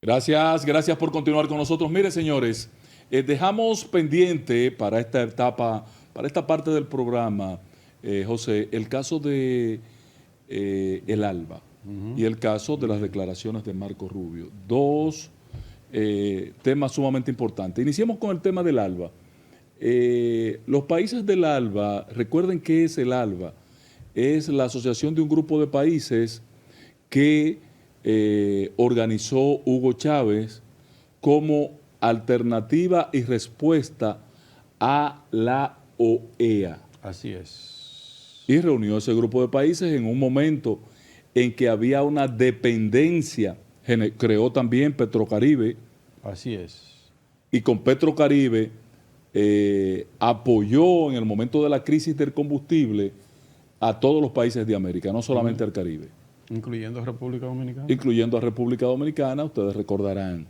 Gracias por continuar con nosotros. Mire, señores, dejamos pendiente para esta etapa, para esta parte del programa, José, el caso de el ALBA y el caso de las declaraciones de Marco Rubio. Dos temas sumamente importantes. Iniciemos con el tema del ALBA. Los países del ALBA, recuerden qué es el ALBA. Es la asociación de un grupo de países que organizó Hugo Chávez como alternativa y respuesta a la OEA. Así es. Y reunió ese grupo de países en un momento en que había una dependencia. Creó también Petrocaribe. Así es. Y con Petrocaribe apoyó en el momento de la crisis del combustible a todos los países de América, no solamente al Caribe. Incluyendo a República Dominicana. Incluyendo a República Dominicana, ustedes recordarán.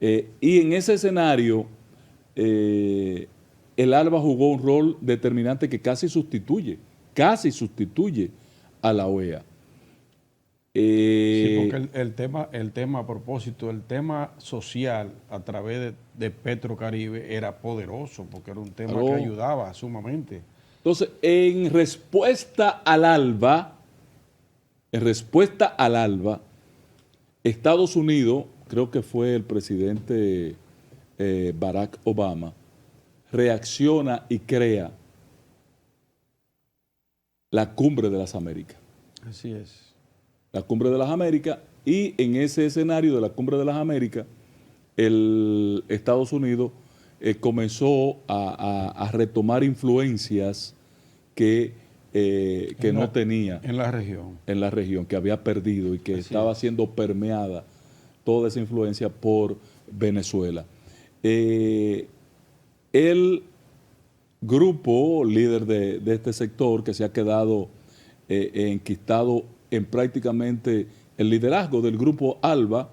Y en ese escenario, el ALBA jugó un rol determinante que casi sustituye a la OEA. Sí, porque el tema a propósito, el tema social a través de Petrocaribe era poderoso, porque era un tema que ayudaba sumamente. Entonces, en respuesta al ALBA, Estados Unidos, creo que fue el presidente Barack Obama, reacciona y crea la Cumbre de las Américas. Así es. La Cumbre de las Américas, y en ese escenario de la Cumbre de las Américas, el Estados Unidos comenzó a retomar influencias que no tenía en la región, que había perdido y que estaba siendo permeada toda esa influencia por Venezuela. El grupo líder de este sector, que se ha quedado enquistado en prácticamente el liderazgo del grupo ALBA,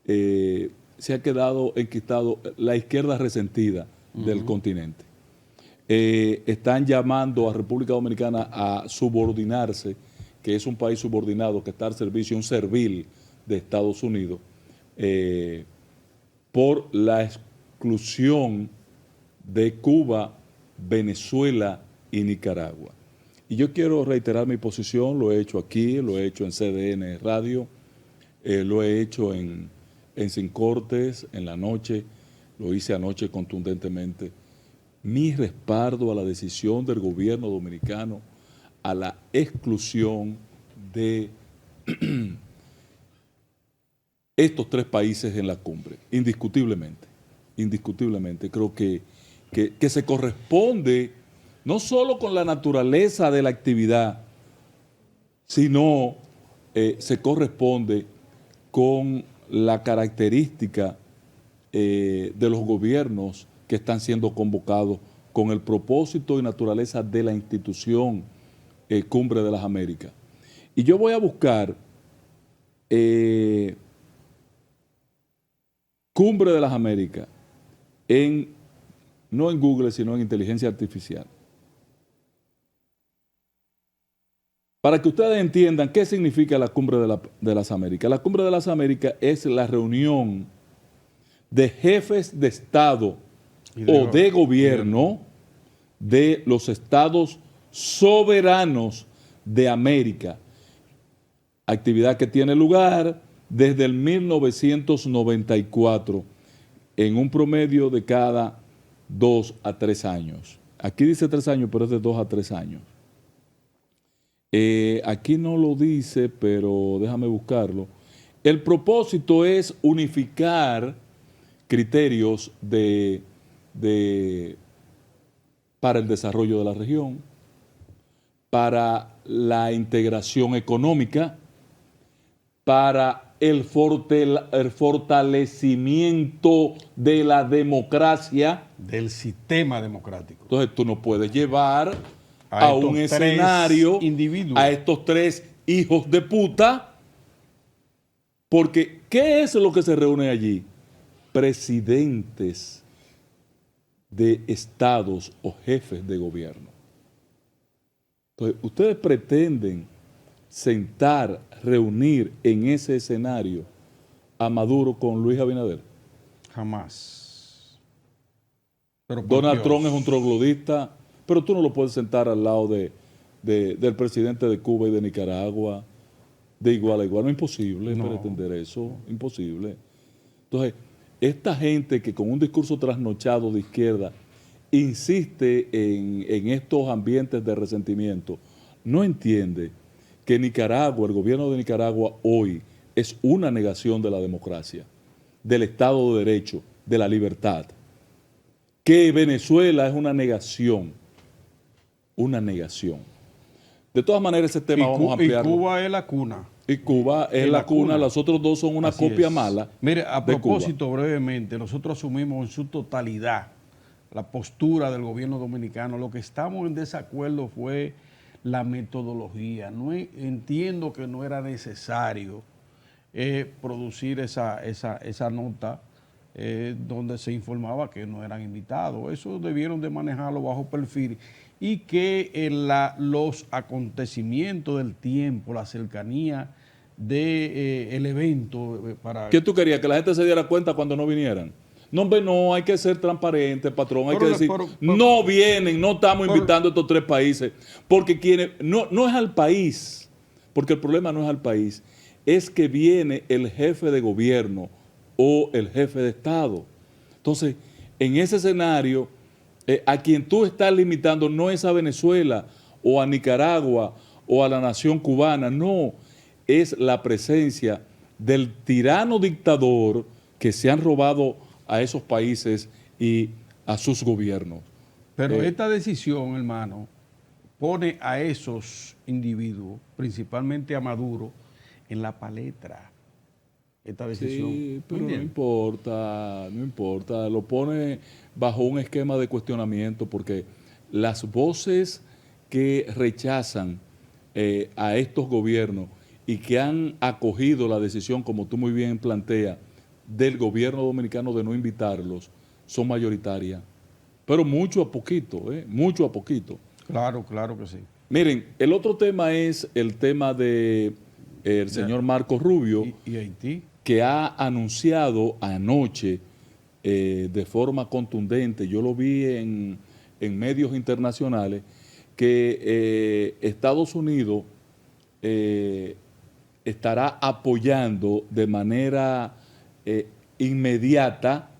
se ha quedado enquistado la izquierda resentida del continente. Están llamando a República Dominicana a subordinarse, que es un país subordinado que está al servicio, un servil de Estados Unidos, por la exclusión de Cuba, Venezuela y Nicaragua. Y yo quiero reiterar mi posición, lo he hecho aquí, lo he hecho en CDN Radio, lo he hecho en Sin Cortes, en la noche, lo hice anoche contundentemente. Mi respaldo a la decisión del gobierno dominicano a la exclusión de estos tres países en la cumbre, indiscutiblemente. Creo que se corresponde no solo con la naturaleza de la actividad, sino se corresponde con la característica de los gobiernos que están siendo convocados con el propósito y naturaleza de la institución Cumbre de las Américas. Y yo voy a buscar Cumbre de las Américas no en Google, sino en inteligencia artificial, para que ustedes entiendan qué significa la Cumbre de las Américas. La Cumbre de las Américas es la reunión de jefes de Estado o de gobierno de los estados soberanos de América. Actividad que tiene lugar desde el 1994 en un promedio de cada 2 a 3 años. Aquí dice 3 años, pero es de 2 a 3 años. Aquí no lo dice, pero déjame buscarlo. El propósito es unificar criterios para el desarrollo de la región, para la integración económica, para el fortalecimiento de la democracia. Del sistema democrático. Entonces tú no puedes llevar a un escenario a estos tres hijos de puta, porque ¿qué es lo que se reúne allí? Presidentes de estados o jefes de gobierno. Entonces, ustedes pretenden reunir en ese escenario a Maduro con Luis Abinader? Jamás. Pero Donald Trump es un troglodita, pero tú no lo puedes sentar al lado del presidente de Cuba y de Nicaragua de igual a igual. No es imposible pretender eso, imposible. Entonces, esta gente que con un discurso trasnochado de izquierda insiste en estos ambientes de resentimiento, no entiende que Nicaragua, el gobierno de Nicaragua hoy es una negación de la democracia, del Estado de Derecho, de la libertad. Que Venezuela es una negación. Una negación. De todas maneras, ese tema vamos a ampliarlo. Y Cuba es la cuna. Y Cuba es la cuna, los otros dos son una copia mala. Mire, a propósito, brevemente, nosotros asumimos en su totalidad la postura del gobierno dominicano. Lo que estamos en desacuerdo fue la metodología. No entiendo que no era necesario producir esa nota donde se informaba que no eran invitados. Eso debieron de manejarlo bajo perfil y que los acontecimientos del tiempo, la cercanía del evento para... ¿Qué tú querías? ¿Que la gente se diera cuenta cuando no vinieran? No, hombre, no, hay que ser transparente, patrón, hay que decir, no vienen, no estamos invitando a estos tres países, porque no es al país, porque el problema no es al país, es que viene el jefe de gobierno o el jefe de Estado. Entonces, en ese escenario, a quien tú estás limitando no es a Venezuela o a Nicaragua o a la nación cubana, no, es la presencia del tirano dictador que se han robado a esos países y a sus gobiernos. Pero esta decisión, hermano, pone a esos individuos, principalmente a Maduro, en la palestra. Esta decisión. Sí, pero no importa, lo pone bajo un esquema de cuestionamiento porque las voces que rechazan a estos gobiernos y que han acogido la decisión, como tú muy bien planteas, del gobierno dominicano de no invitarlos, son mayoritarias. Pero mucho a poquito, mucho a poquito. Claro, claro que sí. Miren, el otro tema es el tema de el señor Marco Rubio. ¿Y Haití? Que ha anunciado anoche de forma contundente, yo lo vi en medios internacionales, que Estados Unidos estará apoyando de manera inmediata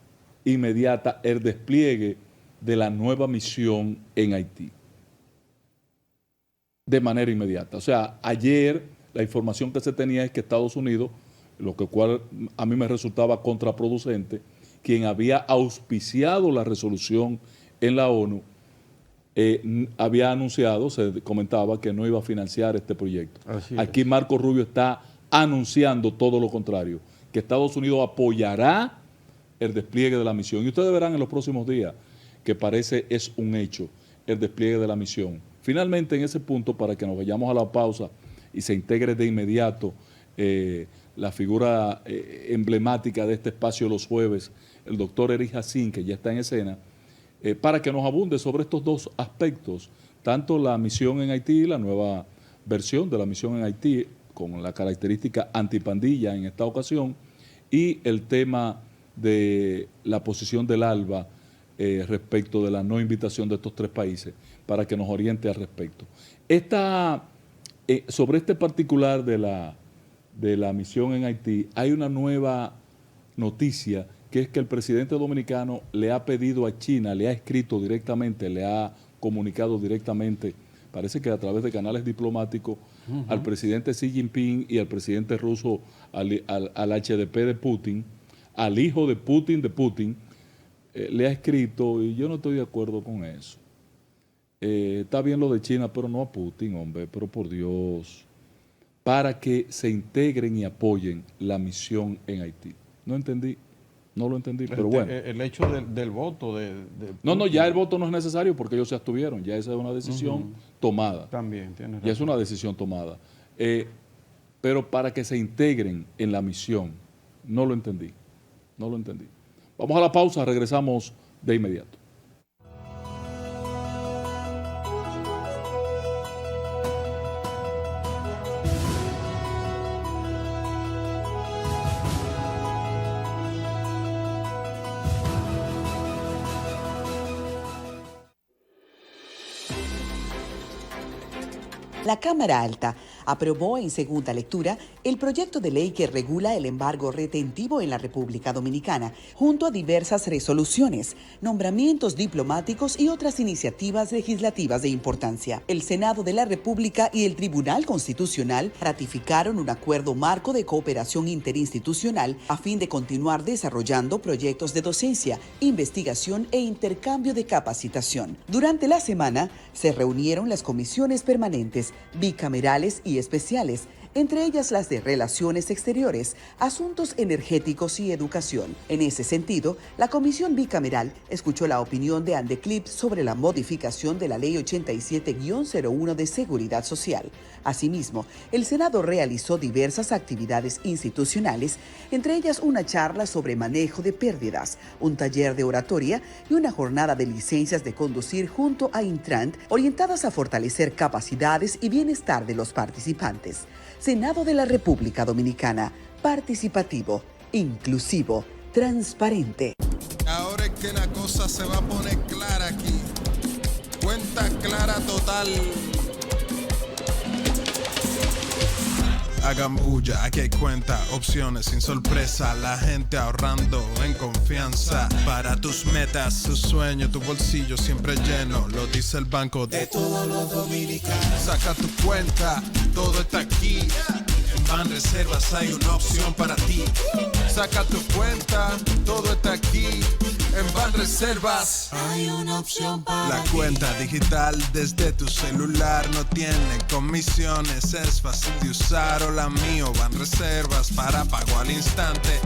el despliegue de la nueva misión en Haití. De manera inmediata. O sea, ayer la información que se tenía es que Estados Unidos, lo cual a mí me resultaba contraproducente, quien había auspiciado la resolución en la ONU, había anunciado, se comentaba que no iba a financiar este proyecto. Aquí Marco Rubio está anunciando todo lo contrario, que Estados Unidos apoyará el despliegue de la misión. Y ustedes verán en los próximos días que parece es un hecho el despliegue de la misión. Finalmente, en ese punto, para que nos vayamos a la pausa y se integre de inmediato la figura emblemática de este espacio los jueves, el doctor Eric Jacín, que ya está en escena, para que nos abunde sobre estos dos aspectos, tanto la misión en Haití, la nueva versión de la misión en Haití, con la característica antipandilla en esta ocasión, y el tema de la posición del ALBA respecto de la no invitación de estos tres países, para que nos oriente al respecto. Sobre este particular de la misión en Haití, hay una nueva noticia, que es que el presidente dominicano le ha pedido a China, le ha escrito directamente, le ha comunicado directamente, parece que a través de canales diplomáticos, al presidente Xi Jinping y al presidente ruso, al HDP de Putin, al hijo de Putin, le ha escrito, y yo no estoy de acuerdo con eso. Está bien lo de China, pero no a Putin, hombre, pero por Dios, para que se integren y apoyen la misión en Haití. No lo entendí, pero bueno. El hecho del voto de No, ya el voto no es necesario porque ellos se abstuvieron, ya esa es una decisión tomada. También, tienes razón. Ya es una decisión tomada. Pero para que se integren en la misión, no lo entendí. Vamos a la pausa, regresamos de inmediato. La Cámara Alta aprobó en segunda lectura el proyecto de ley que regula el embargo retentivo en la República Dominicana, junto a diversas resoluciones, nombramientos diplomáticos y otras iniciativas legislativas de importancia. El Senado de la República y el Tribunal Constitucional ratificaron un acuerdo marco de cooperación interinstitucional a fin de continuar desarrollando proyectos de docencia, investigación e intercambio de capacitación. Durante la semana se reunieron las comisiones permanentes, bicamerales y especiales, entre ellas las de Relaciones Exteriores, Asuntos Energéticos y Educación. En ese sentido, la Comisión Bicameral escuchó la opinión de Andeclip sobre la modificación de la Ley 87-01 de Seguridad Social. Asimismo, el Senado realizó diversas actividades institucionales, entre ellas una charla sobre manejo de pérdidas, un taller de oratoria y una jornada de licencias de conducir junto a Intrant, orientadas a fortalecer capacidades y bienestar de los participantes. Senado de la República Dominicana, participativo, inclusivo, transparente. Ahora es que la cosa se va a poner clara aquí. Cuenta clara total. Hagan bulla, aquí hay cuenta, opciones sin sorpresa. La gente ahorrando en confianza. Para tus metas, tus sueños, tu bolsillo siempre lleno. Lo dice el Banco de todos los dominicanos. Saca tu cuenta, todo está aquí. En Banreservas hay una opción para ti. Saca tu cuenta, todo está aquí. En Banreservas hay una opción para la cuenta digital desde tu celular. No tiene comisiones, es fácil de usar. Hola mío, Banreservas para pago al instante.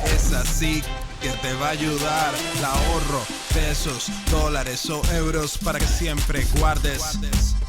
Es así que te va a ayudar. El ahorro, pesos, dólares o euros para que siempre guardes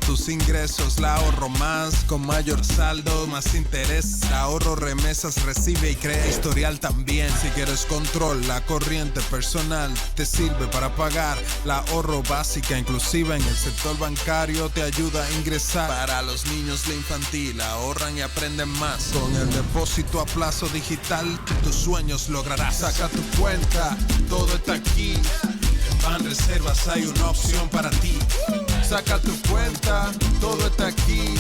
tus ingresos. La ahorro más, con mayor saldo, más interés. La ahorro remesas, recibe y crea historial también. Si quieres control, la corriente personal te sirve para pagar. La ahorro básica, inclusiva en el sector bancario, te ayuda a ingresar. Para los niños, la infantil, ahorran y aprenden más. Con el depósito a plazo digital, tus sueños lograrás. Saca tu cuenta, todo está aquí. En Banreservas hay una opción para ti. Saca tu cuenta, todo está aquí.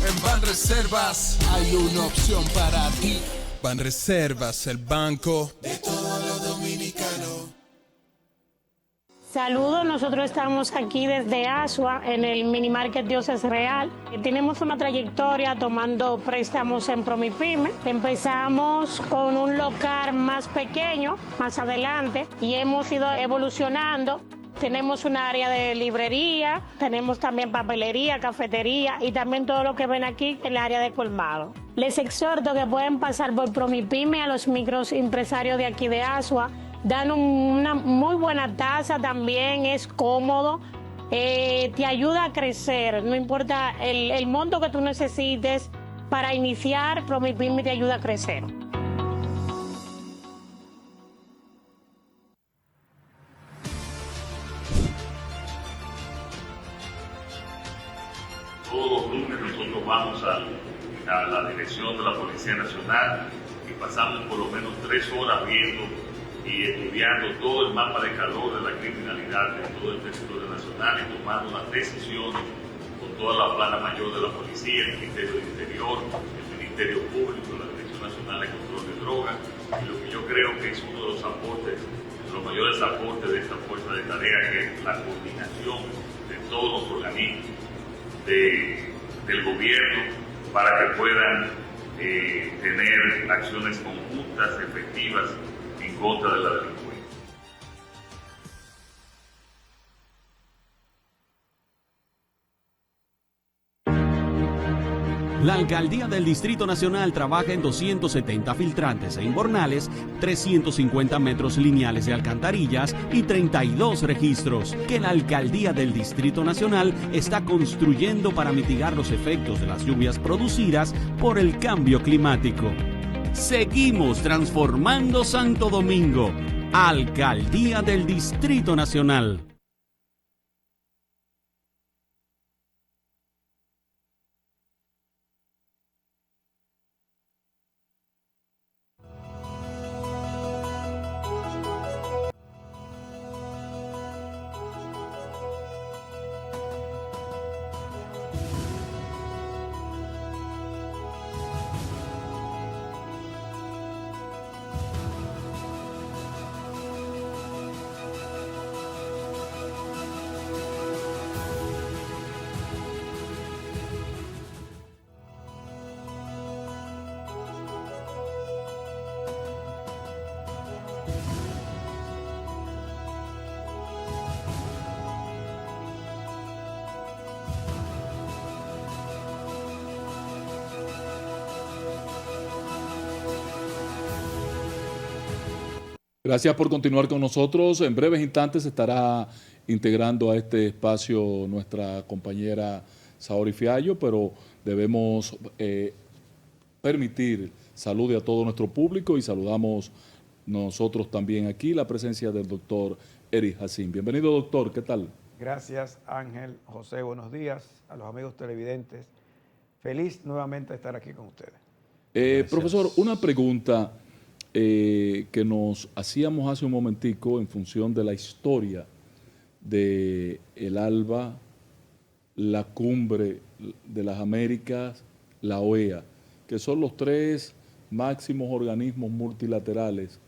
En Banreservas hay una opción para ti. Banreservas, el banco de todos los dominicanos. Saludos, nosotros estamos aquí desde Asua, en el mini market Dioses Real. Tenemos una trayectoria tomando préstamos en Promipyme. Empezamos con un local más pequeño, más adelante, y hemos ido evolucionando. Tenemos un área de librería, tenemos también papelería, cafetería y también todo lo que ven aquí en el área de colmado. Les exhorto que pueden pasar por Promipyme a los microempresarios de aquí de Asua. Dan una muy buena tasa también, es cómodo, te ayuda a crecer, no importa el monto que tú necesites para iniciar, Promipyme te ayuda a crecer. Todos los lunes nosotros vamos a la dirección de la Policía Nacional y pasamos por lo menos 3 horas viendo y estudiando todo el mapa de calor de la criminalidad de todo el territorio nacional y tomando las decisiones con toda la plana mayor de la policía, el Ministerio del Interior, el Ministerio Público, la Dirección Nacional de Control de Drogas, y lo que yo creo que es uno de los aportes, los mayores aportes de esta fuerza de tarea, que es la coordinación de todos los organismos del gobierno para que puedan tener acciones conjuntas, efectivas, en contra de la delincuencia. La Alcaldía del Distrito Nacional trabaja en 270 filtrantes e invernales, 350 metros lineales de alcantarillas y 32 registros que la Alcaldía del Distrito Nacional está construyendo para mitigar los efectos de las lluvias producidas por el cambio climático. Seguimos transformando Santo Domingo. Alcaldía del Distrito Nacional. Gracias por continuar con nosotros. En breves instantes se estará integrando a este espacio nuestra compañera Saori Fiallo, pero debemos permitir salude a todo nuestro público y saludamos nosotros también aquí la presencia del doctor Eric Jacín. Bienvenido, doctor, ¿qué tal? Gracias, Ángel, José, buenos días a los amigos televidentes. Feliz nuevamente de estar aquí con ustedes. Profesor, una pregunta que nos hacíamos hace un momentico en función de la historia de el ALBA, la Cumbre de las Américas, la OEA, que son los tres máximos organismos multilaterales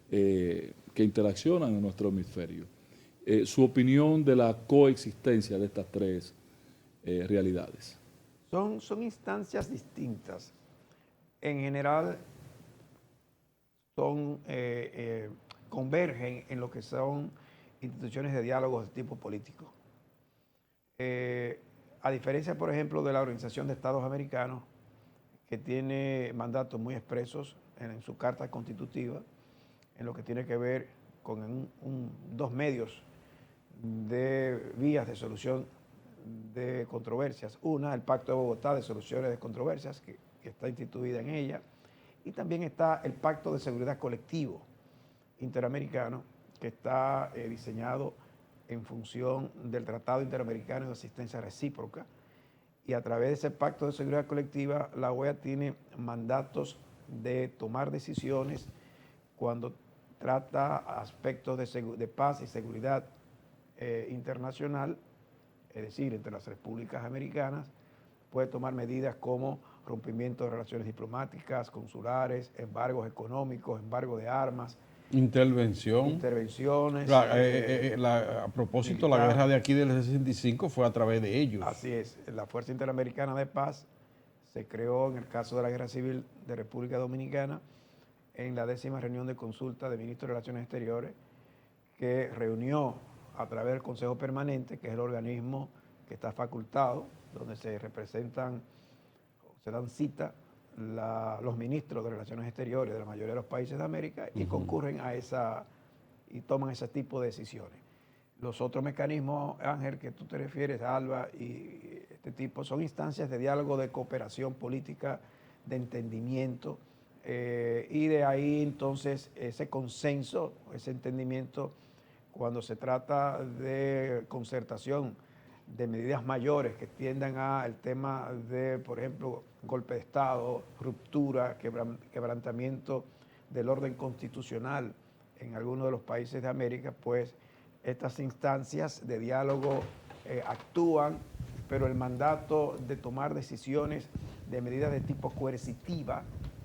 que interaccionan en nuestro hemisferio. Su opinión de la coexistencia de estas tres realidades. Son instancias distintas. En general, convergen en lo que son instituciones de diálogo de tipo político. A diferencia, por ejemplo, de la Organización de Estados Americanos, que tiene mandatos muy expresos en su carta constitutiva, en lo que tiene que ver con dos medios de vías de solución de controversias. Una, el Pacto de Bogotá de Soluciones de Controversias, que está instituida en ella, y también está el Pacto de Seguridad Colectivo Interamericano, que está diseñado en función del Tratado Interamericano de Asistencia Recíproca, y a través de ese Pacto de Seguridad Colectiva, la OEA tiene mandatos de tomar decisiones cuando trata aspectos de paz y seguridad internacional, es decir, entre las repúblicas americanas, puede tomar medidas como rompimiento de relaciones diplomáticas, consulares, embargos económicos, embargo de armas, intervenciones. A propósito, militar. La guerra de aquí del 65 fue a través de ellos. Así es. La Fuerza Interamericana de Paz se creó en el caso de la Guerra Civil de República Dominicana en la 10ª reunión de consulta de ministros de Relaciones Exteriores, que reunió a través del Consejo Permanente, que es el organismo que está facultado, donde se representan, se dan cita los ministros de Relaciones Exteriores de la mayoría de los países de América y concurren a y toman ese tipo de decisiones. Los otros mecanismos, Ángel, que tú te refieres, ALBA y este tipo, son instancias de diálogo, de cooperación política, de entendimiento, y de ahí entonces ese consenso, ese entendimiento, cuando se trata de concertación de medidas mayores que tiendan al tema de, por ejemplo, golpe de Estado, ruptura, quebrantamiento del orden constitucional en algunos de los países de América, pues estas instancias de diálogo actúan, pero el mandato de tomar decisiones de medidas de tipo coercitiva,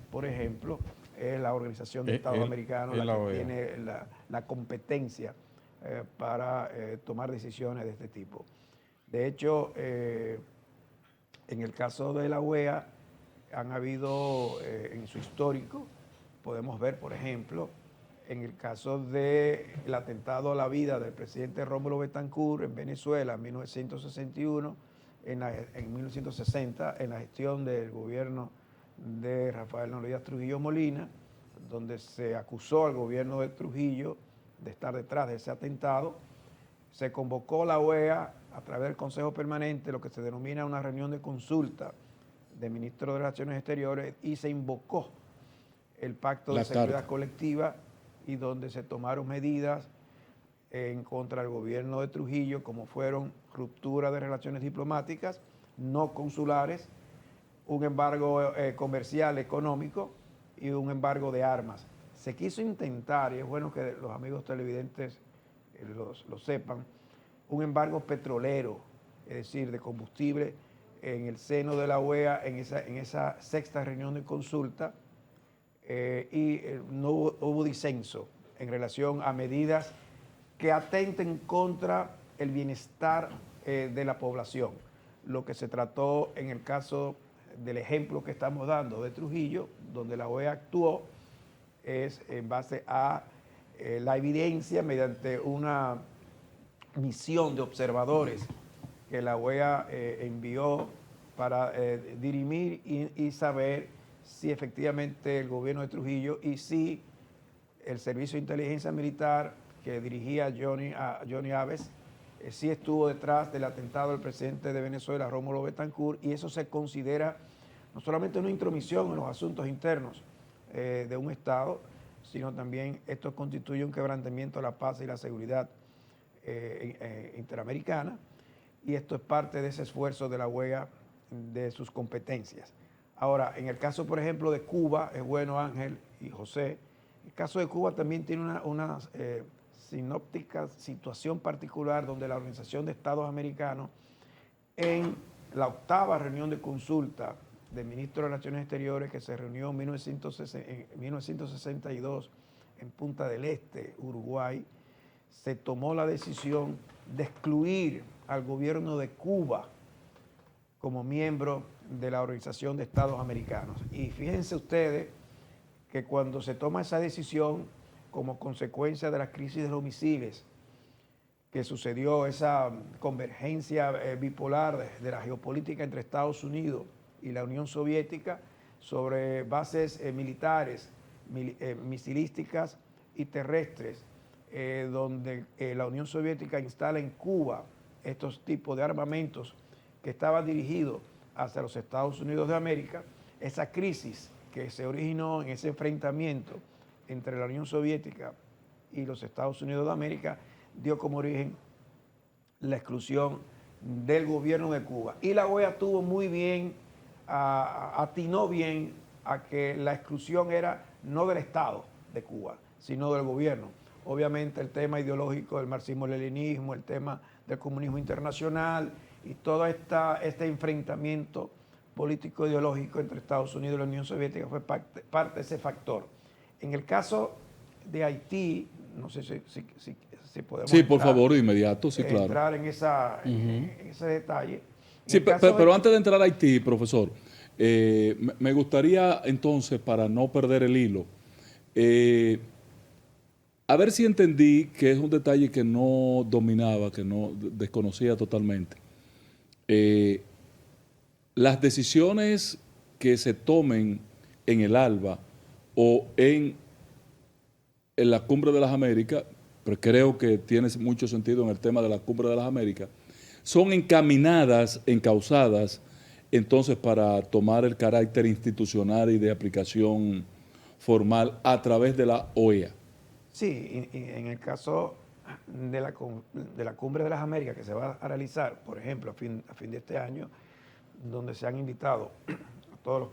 por ejemplo, es la Organización de Estados Americanos la que tiene la competencia para tomar decisiones de este tipo. De hecho, en el caso de la OEA, han habido en su histórico, podemos ver, por ejemplo, en el caso del atentado a la vida del presidente Rómulo Betancourt en Venezuela en 1961, en 1960, en la gestión del gobierno de Rafael Leónidas Trujillo Molina, donde se acusó al gobierno de Trujillo de estar detrás de ese atentado. Se convocó la OEA a través del Consejo Permanente, lo que se denomina una reunión de consulta de ministros de Relaciones Exteriores, y se invocó el Pacto de Seguridad Colectiva, y donde se tomaron medidas en contra del gobierno de Trujillo, como fueron ruptura de relaciones diplomáticas, no consulares, un embargo comercial, económico y un embargo de armas. Se quiso intentar, y es bueno que los amigos televidentes lo sepan, un embargo petrolero, es decir, de combustible, en el seno de la OEA, en esa sexta reunión de consulta, y no hubo disenso en relación a medidas que atenten contra el bienestar de la población. Lo que se trató en el caso del ejemplo que estamos dando de Trujillo, donde la OEA actuó, es en base a la evidencia mediante una misión de observadores que la OEA envió para dirimir y saber si efectivamente el gobierno de Trujillo y si el Servicio de Inteligencia Militar que dirigía Johnny Aves sí estuvo detrás del atentado del presidente de Venezuela, Rómulo Betancourt, y eso se considera no solamente una intromisión en los asuntos internos de un Estado, sino también esto constituye un quebrantamiento de la paz y la seguridad interamericana, y esto es parte de ese esfuerzo de la OEA de sus competencias. Ahora, en el caso, por ejemplo, de Cuba, es bueno Ángel y José, el caso de Cuba también tiene una sinóptica situación particular donde la Organización de Estados Americanos, en la 8ª reunión de consulta del ministro de Relaciones Exteriores que se reunió en 1962 en Punta del Este, Uruguay, se tomó la decisión de excluir al gobierno de Cuba como miembro de la Organización de Estados Americanos. Y fíjense ustedes que cuando se toma esa decisión, como consecuencia de la crisis de los misiles, que sucedió esa convergencia bipolar de la geopolítica entre Estados Unidos y la Unión Soviética sobre bases militares, misilísticas y terrestres, donde la Unión Soviética instala en Cuba estos tipos de armamentos que estaban dirigidos hacia los Estados Unidos de América, esa crisis que se originó en ese enfrentamiento entre la Unión Soviética y los Estados Unidos de América dio como origen la exclusión del gobierno de Cuba. Y la OEA tuvo muy bien, atinó bien a que la exclusión era no del Estado de Cuba, sino del gobierno. Obviamente el tema ideológico del marxismo-leninismo, el tema del comunismo internacional y todo este enfrentamiento político ideológico entre Estados Unidos y la Unión Soviética fue parte de ese factor. En el caso de Haití, no sé si podemos sí, por favor, de inmediato, sí, claro. Entrar en ese detalle. Sí, pero antes de entrar a Haití, profesor, me gustaría entonces, para no perder el hilo, a ver si entendí que es un detalle que no dominaba, que no desconocía totalmente. Las decisiones que se tomen en el ALBA o en la Cumbre de las Américas, pero creo que tiene mucho sentido en el tema de la Cumbre de las Américas, son encausadas, entonces, para tomar el carácter institucional y de aplicación formal a través de la OEA. Sí, y en el caso de la Cumbre de las Américas que se va a realizar, por ejemplo, a fin de este año, donde se han invitado a todos los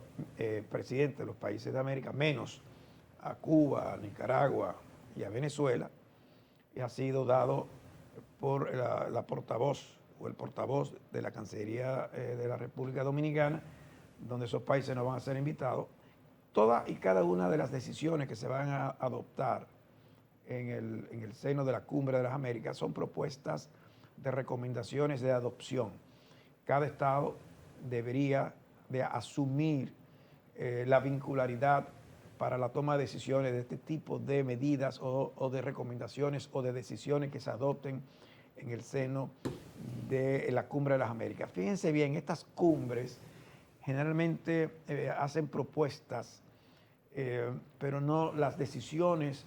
presidentes de los países de América, menos a Cuba, a Nicaragua y a Venezuela, y ha sido dado por la portavoz o el portavoz de la Cancillería de la República Dominicana, donde esos países no van a ser invitados. Todas y cada una de las decisiones que se van a adoptar en el seno de la Cumbre de las Américas son propuestas de recomendaciones de adopción. Cada Estado debería de asumir la vincularidad para la toma de decisiones de este tipo de medidas o de recomendaciones o de decisiones que se adopten en el seno de la Cumbre de las Américas. Fíjense bien, estas cumbres generalmente hacen propuestas, pero no las decisiones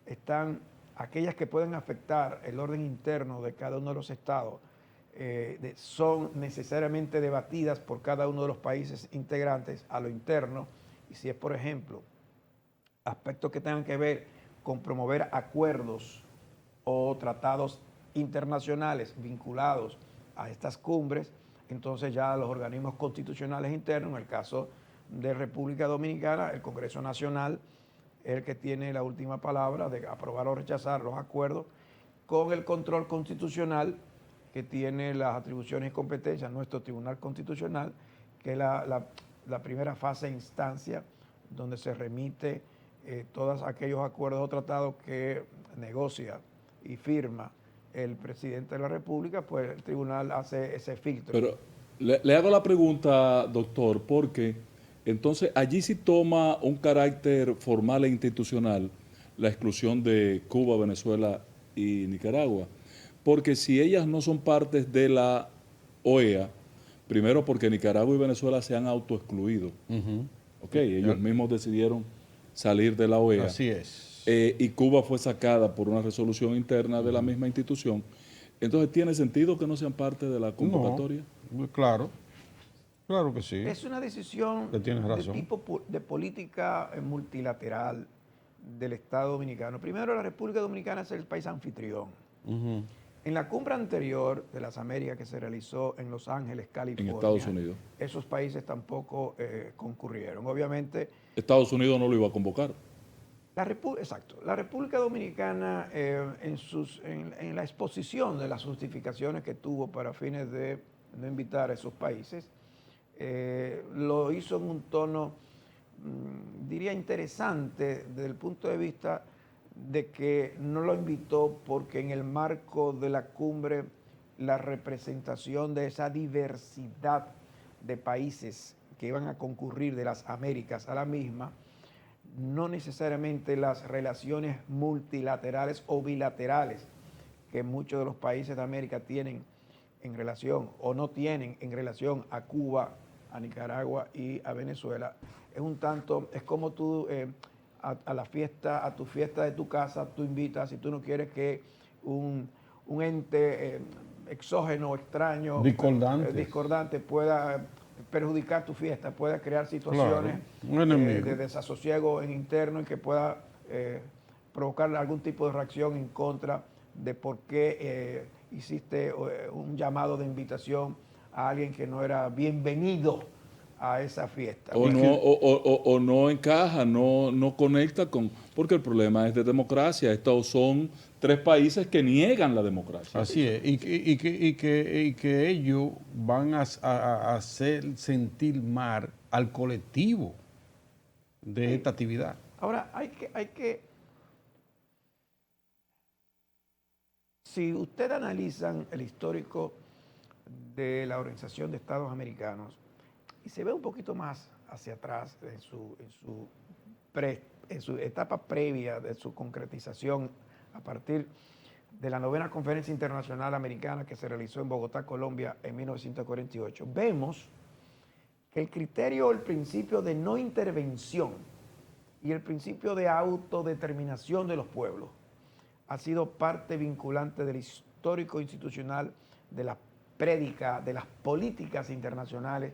están, aquellas que pueden afectar el orden interno de cada uno de los estados, son necesariamente debatidas por cada uno de los países integrantes a lo interno, y si es, por ejemplo, aspectos que tengan que ver con promover acuerdos o tratados internacionales vinculados a estas cumbres, entonces ya los organismos constitucionales internos, en el caso de República Dominicana, el Congreso Nacional, es el que tiene la última palabra de aprobar o rechazar los acuerdos, con el control constitucional que tiene las atribuciones y competencias, nuestro Tribunal Constitucional, que es la primera fase de instancia donde se remite todos aquellos acuerdos o tratados que negocia y firma el presidente de la República, pues el tribunal hace ese filtro. Pero le hago la pregunta, doctor, porque entonces allí sí toma un carácter formal e institucional la exclusión de Cuba, Venezuela y Nicaragua. Porque si ellas no son partes de la OEA, primero porque Nicaragua y Venezuela se han autoexcluido. Okay, ellos mismos decidieron salir de la OEA. Así es. y Cuba fue sacada por una resolución interna de la misma institución. Entonces, ¿tiene sentido que no sean parte de la convocatoria? No, claro que sí. Es una decisión Que tienes de razón. tipo de política multilateral del Estado Dominicano. Primero, la República Dominicana es el país anfitrión. En la cumbre anterior de las Américas que se realizó en Los Ángeles, California, En Estados Unidos. esos países tampoco concurrieron. Obviamente, Estados Unidos no lo iba a convocar. exacto. La República Dominicana, en la exposición de las justificaciones que tuvo para fines de no invitar a esos países, lo hizo en un tono, diría, interesante desde el punto de vista de que no lo invitó porque en el marco de la cumbre la representación de esa diversidad de países que iban a concurrir de las Américas a la misma, no necesariamente las relaciones multilaterales o bilaterales que muchos de los países de América tienen en relación o no tienen en relación a Cuba, a Nicaragua y a Venezuela, es como tú a tu fiesta de tu casa, tú invitas, si tú no quieres que un ente exógeno, extraño, discordante pueda perjudicar tu fiesta, pueda crear situaciones de desasosiego en interno y que pueda provocar algún tipo de reacción en contra de por qué hiciste un llamado de invitación a alguien que no era bienvenido a esa fiesta. O no encaja, no conecta con... Porque el problema es de democracia. Estos son 3 países que niegan la democracia. Así es, y que ellos van a hacer sentir mal al colectivo de esta actividad. Ahora, hay que si ustedes analizan el histórico de la Organización de Estados Americanos y se ve un poquito más hacia atrás en su etapa previa de su concretización a partir de la 9ª Conferencia Internacional Americana que se realizó en Bogotá, Colombia, en 1948, vemos que el criterio o el principio de no intervención y el principio de autodeterminación de los pueblos ha sido parte vinculante del histórico institucional de la prédica, de las políticas internacionales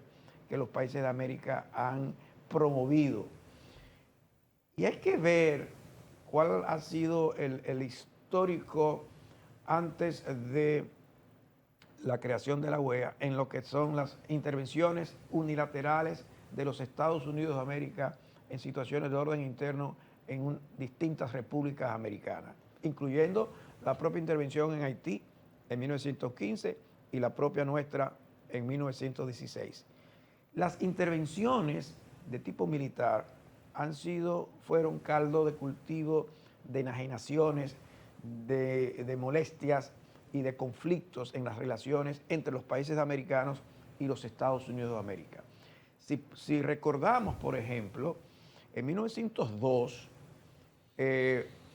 que los países de América han promovido. Y hay que ver cuál ha sido el histórico antes de la creación de la OEA en lo que son las intervenciones unilaterales de los Estados Unidos de América en situaciones de orden interno en distintas repúblicas americanas, incluyendo la propia intervención en Haití en 1915 y la propia nuestra en 1916. Las intervenciones de tipo militar fueron caldo de cultivo de enajenaciones, de molestias y de conflictos en las relaciones entre los países americanos y los Estados Unidos de América. Si recordamos, por ejemplo, en 1902,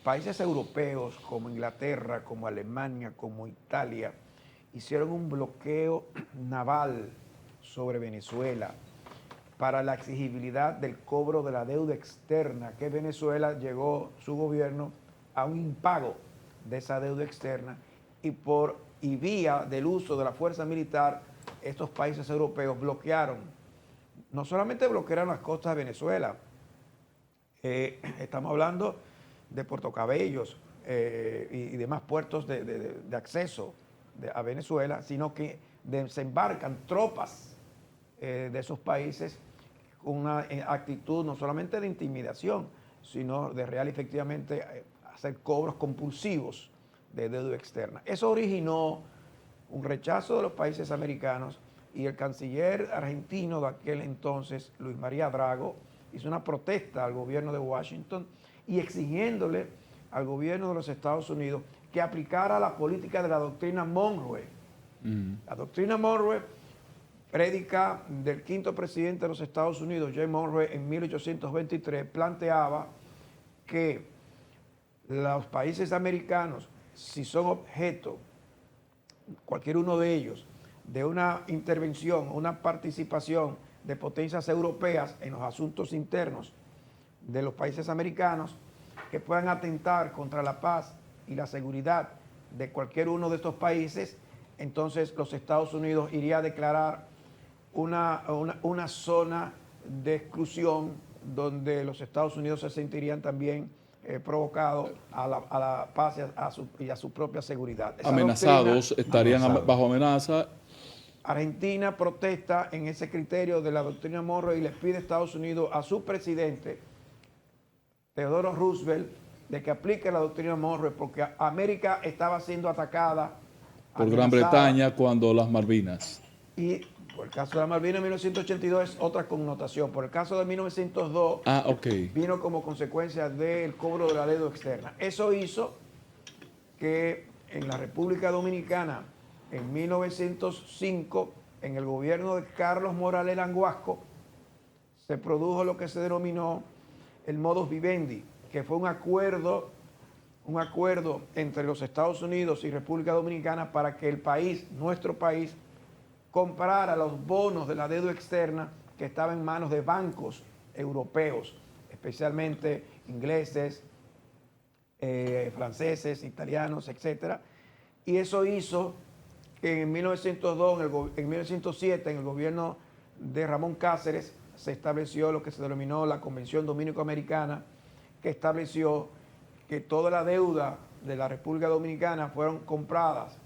países europeos como Inglaterra, como Alemania, como Italia, hicieron un bloqueo naval sobre Venezuela para la exigibilidad del cobro de la deuda externa, que Venezuela llegó, su gobierno, a un impago de esa deuda externa y vía del uso de la fuerza militar, estos países europeos no solamente bloquearon las costas de Venezuela, estamos hablando de Puerto Cabellos y demás puertos de acceso a Venezuela, sino que desembarcan tropas de esos países con una actitud no solamente de intimidación, sino de real efectivamente hacer cobros compulsivos de deuda externa. Eso originó un rechazo de los países americanos y el canciller argentino de aquel entonces, Luis María Drago, hizo una protesta al gobierno de Washington y exigiéndole al gobierno de los Estados Unidos que aplicara la política de la doctrina Monroe. La doctrina Monroe, prédica del 5º presidente de los Estados Unidos, James Monroe, en 1823, planteaba que los países americanos, si son objeto, cualquier uno de ellos, de una intervención, una participación de potencias europeas en los asuntos internos de los países americanos, que puedan atentar contra la paz y la seguridad de cualquier uno de estos países, entonces los Estados Unidos iría a declarar una zona de exclusión donde los Estados Unidos se sentirían también provocados a la paz y a su propia seguridad. Esa Amenazados, doctrina, estarían bajo amenaza. Argentina protesta en ese criterio de la doctrina Monroe y les pide a Estados Unidos a su presidente, Theodore Roosevelt, de que aplique la doctrina Monroe porque América estaba siendo atacada Por Gran Bretaña cuando las Malvinas. Y por el caso de la Malvinas en 1982 es otra connotación. Por el caso de 1902 vino como consecuencia del cobro de la deuda externa. Eso hizo que en la República Dominicana en 1905, en el gobierno de Carlos Morales Languasco, se produjo lo que se denominó el modus vivendi, que fue un acuerdo entre los Estados Unidos y República Dominicana para que el país, nuestro país, comprara los bonos de la deuda externa que estaba en manos de bancos europeos, especialmente ingleses, franceses, italianos, etc. Y eso hizo que en 1907, en el gobierno de Ramón Cáceres, se estableció lo que se denominó la Convención Dominico-Americana, que estableció que toda la deuda de la República Dominicana fueron compradas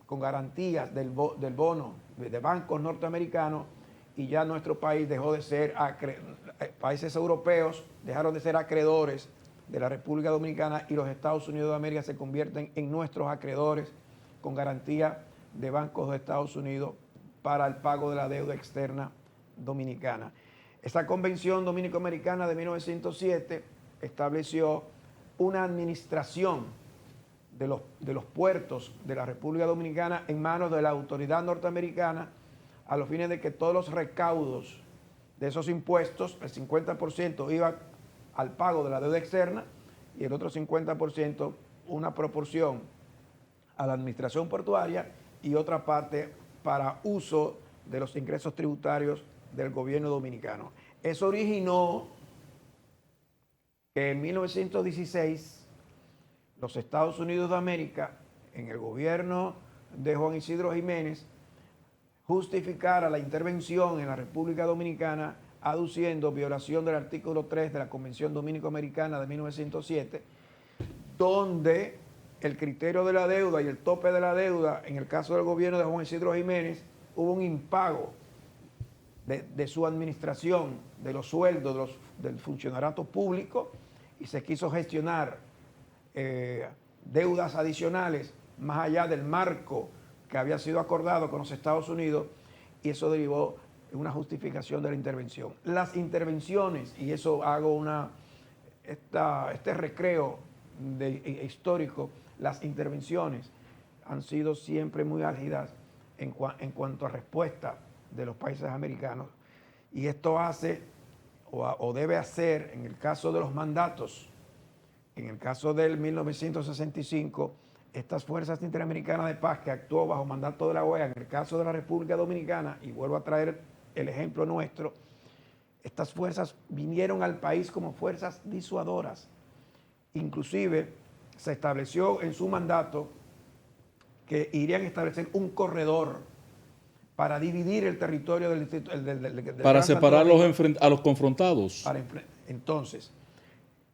con garantías del bono de bancos norteamericanos y ya nuestro país dejó de ser, países europeos dejaron de ser acreedores de la República Dominicana y los Estados Unidos de América se convierten en nuestros acreedores con garantía de bancos de Estados Unidos para el pago de la deuda externa dominicana. Esta Convención Dominico-Americana de 1907 estableció una administración de los puertos de la República Dominicana en manos de la autoridad norteamericana a los fines de que todos los recaudos de esos impuestos, el 50% iba al pago de la deuda externa y el otro 50% una proporción a la administración portuaria y otra parte para uso de los ingresos tributarios del gobierno dominicano. Eso originó que en 1916 los Estados Unidos de América, en el gobierno de Juan Isidro Jiménez, justificara la intervención en la República Dominicana aduciendo violación del artículo 3 de la Convención Dominico-Americana de 1907, donde el criterio de la deuda y el tope de la deuda, en el caso del gobierno de Juan Isidro Jiménez, hubo un impago de su administración, de los sueldos del funcionariado público, y se quiso gestionar deudas adicionales más allá del marco que había sido acordado con los Estados Unidos, y eso derivó en una justificación de la intervención. Las intervenciones, y eso hago este recreo histórico, las intervenciones han sido siempre muy álgidas en cuanto a respuesta de los países americanos, y esto hace o debe hacer, en el caso de los mandatos, en el caso del 1965, estas fuerzas interamericanas de paz que actuó bajo mandato de la OEA, en el caso de la República Dominicana, y vuelvo a traer el ejemplo nuestro, estas fuerzas vinieron al país como fuerzas disuadoras. Inclusive se estableció en su mandato que irían a establecer un corredor para dividir el territorio del distrito. Para separar a los confrontados. Entonces,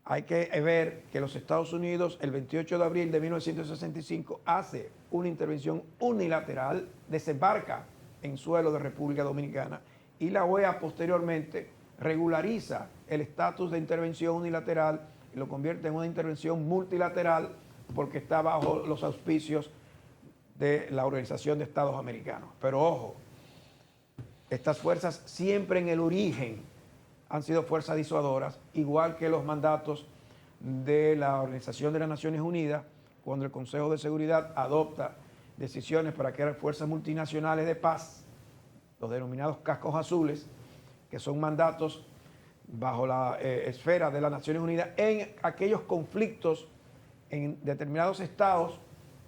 hay que ver que los Estados Unidos, el 28 de abril de 1965, hace una intervención unilateral, desembarca en suelo de República Dominicana, y la OEA posteriormente regulariza el estatus de intervención unilateral y lo convierte en una intervención multilateral porque está bajo los auspicios de la Organización de Estados Americanos. Pero ojo, estas fuerzas siempre en el origen han sido fuerzas disuadoras, igual que los mandatos de la Organización de las Naciones Unidas, cuando el Consejo de Seguridad adopta decisiones para crear fuerzas multinacionales de paz, los denominados cascos azules, que son mandatos bajo la esfera de las Naciones Unidas en aquellos conflictos en determinados estados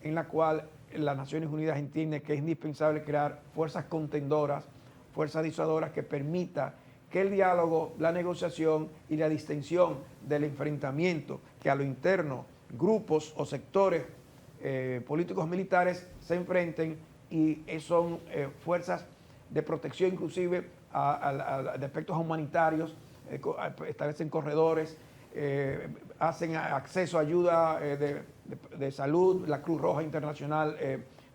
en la cual las Naciones Unidas entienden que es indispensable crear fuerzas contendoras, fuerzas disuadoras que permita que el diálogo, la negociación y la distensión del enfrentamiento que a lo interno grupos o sectores políticos militares se enfrenten y son fuerzas de protección inclusive de aspectos humanitarios, establecen corredores, hacen acceso a ayuda de salud, la Cruz Roja Internacional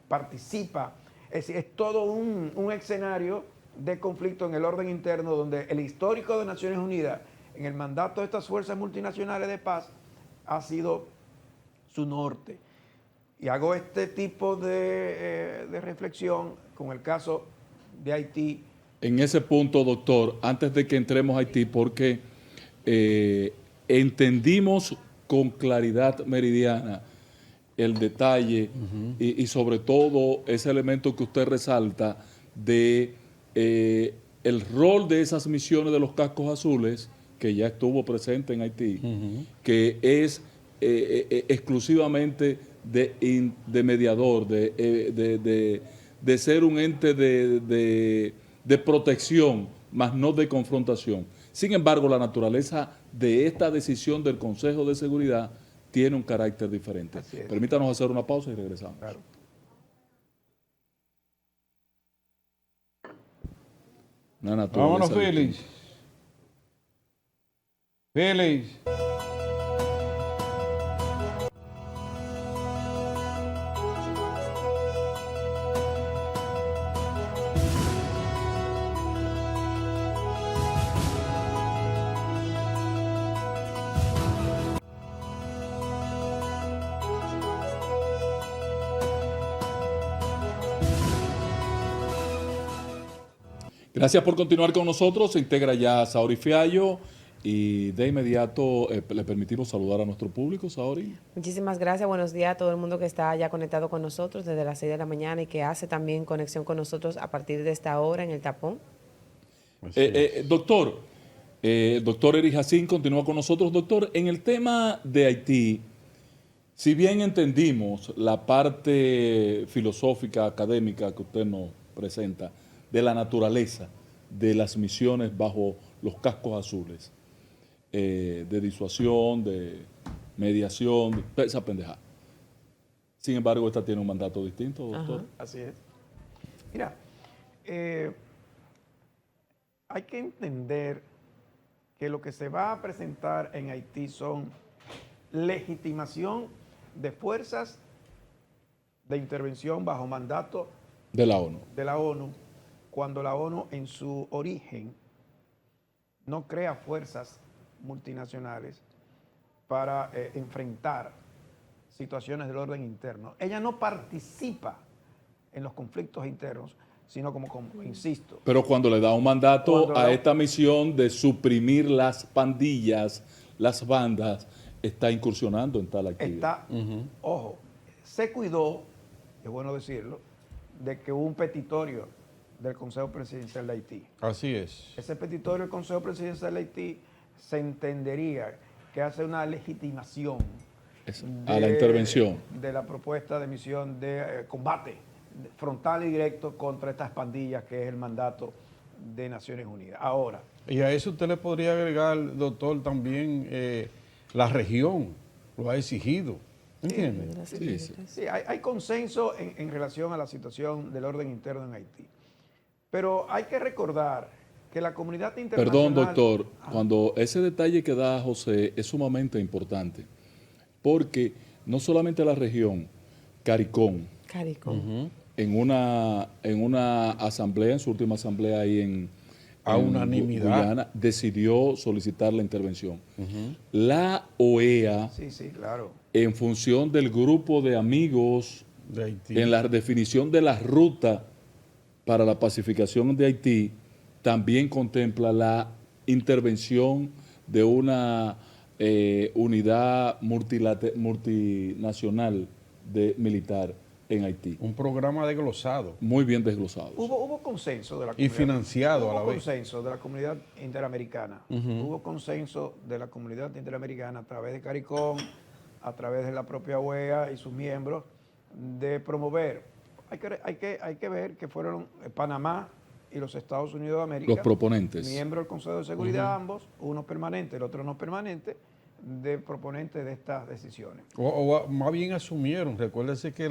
participa. Es decir, es todo un escenario de conflicto en el orden interno donde el histórico de Naciones Unidas, en el mandato de estas fuerzas multinacionales de paz, ha sido su norte. Y hago este tipo de reflexión con el caso de Haití. En ese punto, doctor, antes de que entremos a Haití, porque entendimos con claridad meridiana el detalle y sobre todo ese elemento que usted resalta de el rol de esas misiones de los cascos azules, que ya estuvo presente en Haití, que es exclusivamente de mediador, de ser un ente de protección, más no de confrontación. Sin embargo, la naturaleza de esta decisión del Consejo de Seguridad tiene un carácter diferente. Permítanos hacer una pausa y regresamos. Claro. Vámonos, Félix. Félix. Gracias por continuar con nosotros. Se integra ya Saori Fiallo y de inmediato le permitimos saludar a nuestro público, Saori. Muchísimas gracias. Buenos días a todo el mundo que está ya conectado con nosotros desde las 6 de la mañana y que hace también conexión con nosotros a partir de esta hora en el tapón. Doctor, el doctor Eri Jacín continúa con nosotros. Doctor, en el tema de Haití, si bien entendimos la parte filosófica, académica que usted nos presenta, de la naturaleza de las misiones bajo los cascos azules, de disuasión, de mediación, de esa pendejada. Sin embargo, esta tiene un mandato distinto, doctor. Así es. Mira, hay que entender que lo que se va a presentar en Haití son legitimación de fuerzas de intervención bajo mandato de la ONU. Cuando la ONU en su origen no crea fuerzas multinacionales para enfrentar situaciones del orden interno. Ella no participa en los conflictos internos, sino como insisto. Pero cuando le da un mandato a esta misión de suprimir las pandillas, las bandas, está incursionando en tal actividad. Ojo, se cuidó, es bueno decirlo, de que hubo un petitorio del Consejo Presidencial de Haití. Así es. Ese petitorio del Consejo Presidencial de Haití se entendería que hace una legitimación a la intervención de la propuesta de misión de combate frontal y directo contra estas pandillas, que es el mandato de Naciones Unidas. Ahora. Y a eso usted le podría agregar, doctor, también la región lo ha exigido. ¿Entiende? Sí, hay consenso en relación a la situación del orden interno en Haití. Pero hay que recordar que la comunidad internacional... Perdón, doctor, cuando ese detalle que da José es sumamente importante, porque no solamente la región, CARICOM, en una asamblea, en su última asamblea ahí en unanimidad, Guyana, decidió solicitar la intervención. La OEA, claro, en función del grupo de amigos de Haití, en la definición de la ruta para la pacificación de Haití, también contempla la intervención de una unidad multinacional militar en Haití. Un programa desglosado. Muy bien desglosado. Hubo consenso de la comunidad. Y financiado a la vez. Hubo consenso de la comunidad interamericana. Hubo consenso de la comunidad interamericana a través de CARICOM, a través de la propia OEA y sus miembros, de promover. Hay que ver que fueron Panamá y los Estados Unidos de América los proponentes, miembros del Consejo de Seguridad, ambos, uno permanente, el otro no permanente, de proponentes de estas decisiones. O más bien asumieron. Recuérdese que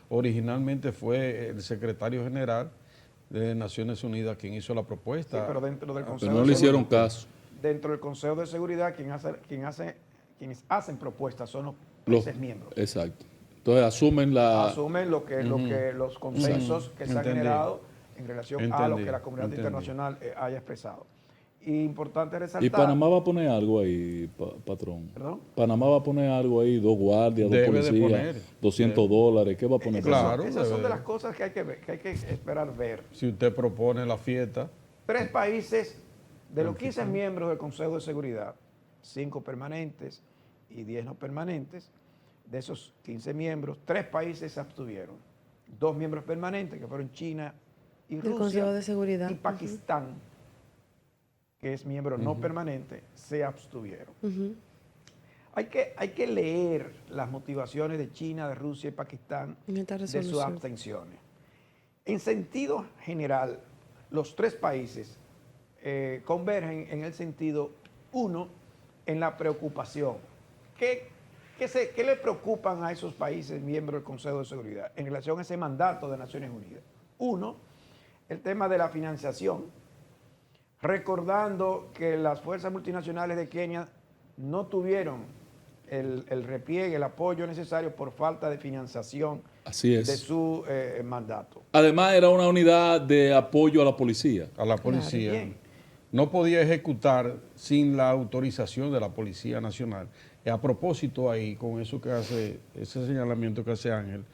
originalmente fue el secretario general de Naciones Unidas quien hizo la propuesta. Sí, pero dentro del Consejo Pero no de le Seguridad, hicieron caso. dentro del Consejo de Seguridad, quienes hacen propuestas son los países miembros. Exacto. Entonces asumen Asumen lo que los consensos que se han Entendido. generado en relación a lo que la comunidad Entendido. internacional haya expresado. Y importante resaltar... ¿Y Panamá va a poner algo ahí, patrón? ¿Perdón? Panamá va a poner algo ahí, 2 guardias, 2 Debe de policías, poner. $200, ¿qué va a poner? Claro. Esas son debe. de las cosas que hay que ver, que hay que esperar ver. Si usted propone la fiesta, 3 países de los 15 miembros del Consejo de Seguridad, 5 permanentes y 10 no permanentes, de esos 15 miembros, 3 países se abstuvieron. 2 miembros permanentes, que fueron China y Del Rusia, Consejo de Seguridad. y Pakistán, que es miembro no permanente, se abstuvieron. Hay que leer las motivaciones de China, de Rusia y Pakistán En esta de sus resolución. abstenciones. En sentido general, los 3 países convergen en el sentido, uno, en la preocupación. ¿Qué le preocupan a esos países miembros del Consejo de Seguridad en relación a ese mandato de Naciones Unidas? Uno, el tema de la financiación, recordando que las fuerzas multinacionales de Kenia no tuvieron el repliegue, el apoyo necesario por falta de financiación Así es. de su mandato. Además, era una unidad de apoyo a la policía. a la policía. Bien. No podía ejecutar sin la autorización de la Policía Nacional. A propósito ahí, con eso que hace, ese señalamiento que hace Ángel,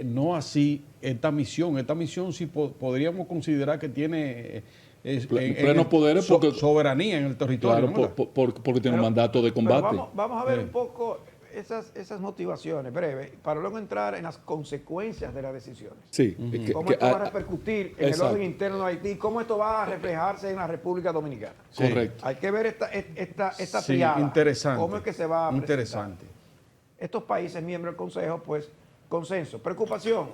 no así esta misión. Esta misión sí podríamos considerar que tiene Plenos poderes porque... soberanía en el territorio. Claro, ¿no? porque tiene un mandato de combate. Pero vamos a ver un poco esas motivaciones breves para luego entrar en las consecuencias de las decisiones. Sí. Cómo esto va a repercutir en el exacto. orden interno de Haití, cómo esto va a reflejarse en la República Dominicana. Sí. Correcto. Hay que ver esta Sí, triada. interesante. Cómo es que se va a presentar. Interesante. Estos países miembros del Consejo, pues, consenso. Preocupación,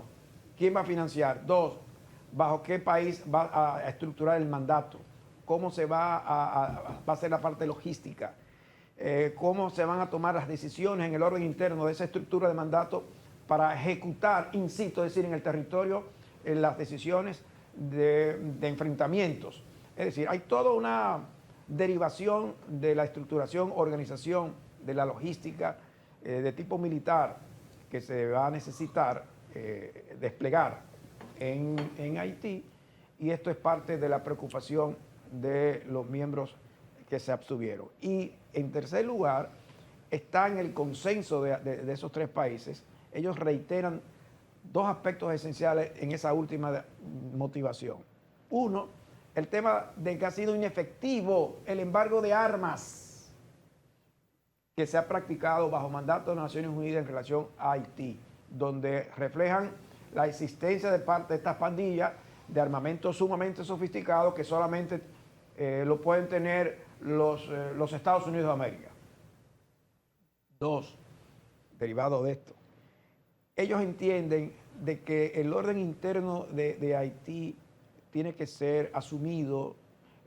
¿quién va a financiar? 2, ¿bajo qué país va a estructurar el mandato? ¿Cómo se va a hacer la parte logística? ¿Cómo se van a tomar las decisiones en el orden interno de esa estructura de mandato para ejecutar, insisto, es decir, en el territorio, las decisiones de enfrentamientos? Es decir, hay toda una derivación de la estructuración, organización, de la logística de tipo militar que se va a necesitar desplegar en Haití, y esto es parte de la preocupación de los miembros que se abstuvieron. Y en tercer lugar, está en el consenso de esos 3 países. Ellos reiteran 2 aspectos esenciales en esa última motivación. Uno, el tema de que ha sido inefectivo el embargo de armas que se ha practicado bajo mandato de Naciones Unidas en relación a Haití, donde reflejan la existencia de parte de estas pandillas de armamento sumamente sofisticado que solamente lo pueden tener los Estados Unidos de América. 2, derivado de esto, ellos entienden de que el orden interno de Haití tiene que ser asumido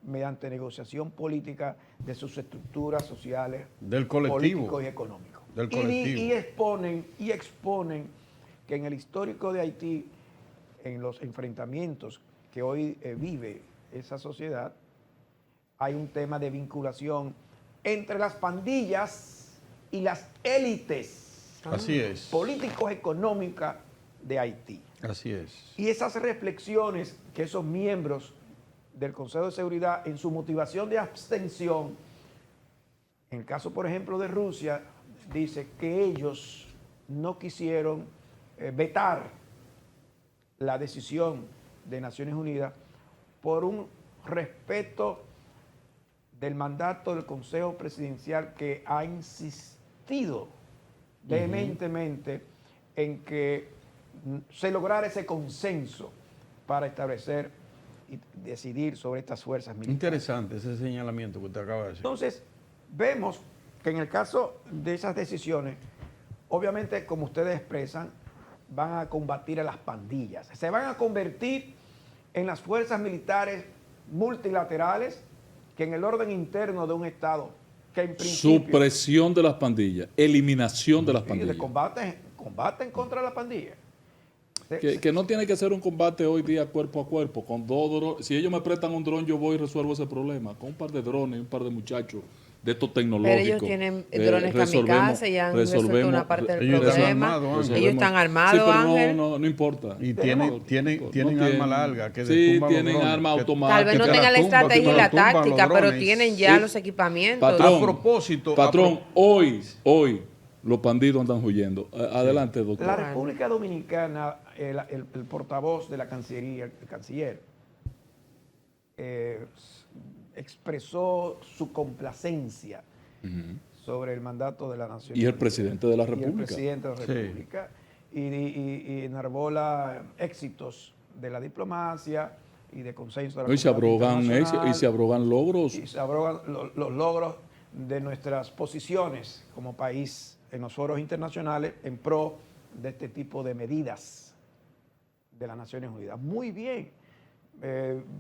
mediante negociación política de sus estructuras sociales, Del colectivo. políticos y económicos. Del colectivo. Y exponen que en el histórico de Haití, en los enfrentamientos que hoy vive esa sociedad, hay un tema de vinculación entre las pandillas y las élites Así es. político-económicas de Haití. Así es. Y esas reflexiones que esos miembros del Consejo de Seguridad en su motivación de abstención, en el caso, por ejemplo, de Rusia, dice que ellos no quisieron vetar la decisión de Naciones Unidas por un respeto del mandato del Consejo Presidencial, que ha insistido vehementemente en que se lograra ese consenso para establecer y decidir sobre estas fuerzas militares. Interesante ese señalamiento que usted acaba de decir. Entonces, vemos que en el caso de esas decisiones, obviamente, como ustedes expresan, van a combatir a las pandillas. Se van a convertir en las fuerzas militares multilaterales que en el orden interno de un Estado que en principio... Supresión de las pandillas, eliminación de las y pandillas. de combate en contra de la pandilla. Que no tiene que ser un combate hoy día cuerpo a cuerpo, con 2 drones. Si ellos me prestan un dron, yo voy y resuelvo ese problema. Con un par de drones y un par de muchachos de estos tecnológicos. Pero ellos tienen drones kamikaze y han resuelto una parte del problema. Ellos están armados, sí, pero Ángel. No importa. Y tienen arma larga que sí, detumban los tienen drones, arma que- automática. Tal vez no que tengan la tumban, estrategia y que la tumban los táctica, pero drones. tienen ya Sí. los equipamientos. Patrón, A propósito, Patrón, hoy los bandidos andan huyendo. Adelante, doctor. La República Dominicana, el portavoz de la Cancillería, el canciller, expresó su complacencia sobre el mandato de la Nación. Y el presidente de la Y el República. presidente de la República. Y enarbola éxitos de la diplomacia y de consenso de la Y se abrogan internacional, y se abrogan logros. y se abrogan los logros de nuestras posiciones como país en los foros internacionales en pro de este tipo de medidas de las Naciones Unidas. Muy bien.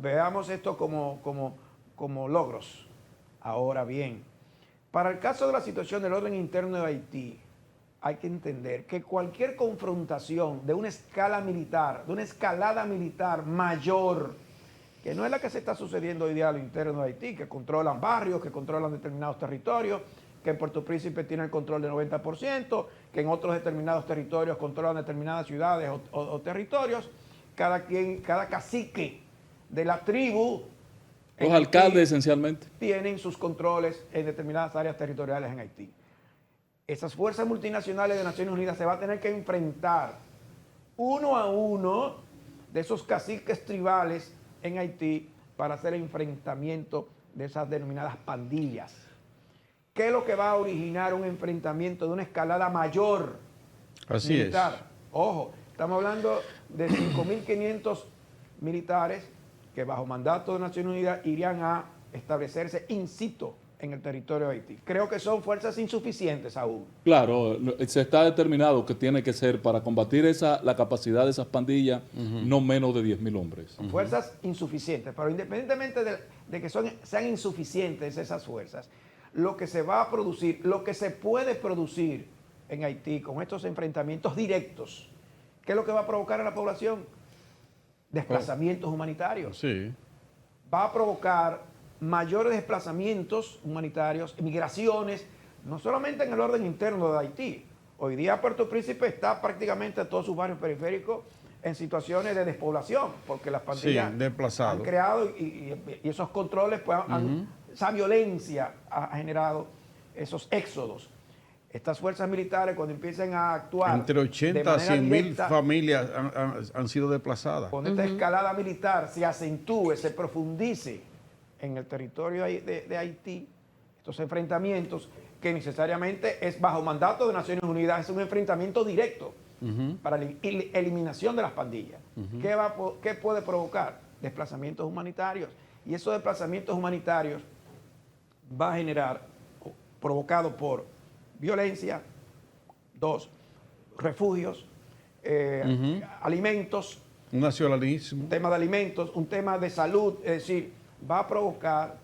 Veamos esto como logros. Ahora bien, para el caso de la situación del orden interno de Haití, hay que entender que cualquier confrontación de una escala militar, de una escalada militar mayor, que no es la que se está sucediendo hoy día a lo interno de Haití, que controlan barrios, que controlan determinados territorios, que en Puerto Príncipe tiene el control del 90%, que en otros determinados territorios controlan determinadas ciudades o territorios, cada cacique de la tribu, Los en alcaldes, Haití, esencialmente. tienen sus controles en determinadas áreas territoriales en Haití. Esas fuerzas multinacionales de Naciones Unidas se van a tener que enfrentar uno a uno de esos caciques tribales en Haití para hacer el enfrentamiento de esas denominadas pandillas. ¿Qué es lo que va a originar un enfrentamiento de una escalada mayor Así militar? Ojo, estamos hablando de 5.500 militares que bajo mandato de Naciones Unidas irían a establecerse in situ en el territorio de Haití. Creo que son fuerzas insuficientes aún. Claro, se está determinado que tiene que ser para combatir la capacidad de esas pandillas no menos de 10.000 hombres. Son fuerzas insuficientes, pero independientemente de que sean insuficientes esas fuerzas, lo que se va a producir, lo que se puede producir en Haití con estos enfrentamientos directos, ¿qué es lo que va a provocar en la población? Desplazamientos humanitarios. Sí. Va a provocar mayores desplazamientos humanitarios, migraciones, no solamente en el orden interno de Haití. Hoy día Puerto Príncipe está prácticamente todos sus barrios periféricos en situaciones de despoblación, porque las pandillas han creado y esos controles, pues, esa violencia ha generado esos éxodos. Estas fuerzas militares, cuando empiecen a actuar entre 80 a 100.000 familias han sido desplazadas. Cuando esta escalada militar se acentúe, se profundice en el territorio de Haití, estos enfrentamientos, que necesariamente es bajo mandato de Naciones Unidas, es un enfrentamiento directo para la eliminación de las pandillas. ¿Qué puede provocar? Desplazamientos humanitarios. Y esos desplazamientos humanitarios va a generar, provocado por violencia, 2, refugios, alimentos, un nacionalismo, un tema de alimentos, un tema de salud, es decir, va a provocar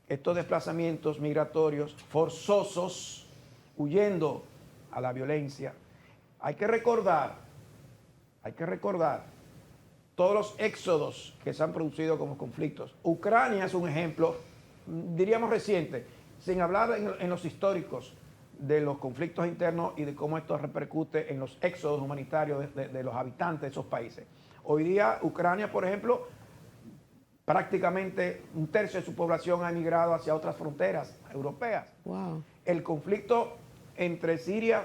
estos desplazamientos migratorios forzosos, huyendo a la violencia. Hay que recordar todos los éxodos que se han producido como conflictos. Ucrania es un ejemplo, diríamos reciente, sin hablar en los históricos de los conflictos internos y de cómo esto repercute en los éxodos humanitarios de los habitantes de esos países. Hoy día Ucrania, por ejemplo, prácticamente 1/3 de su población ha emigrado hacia otras fronteras europeas. Wow. El conflicto entre Siria,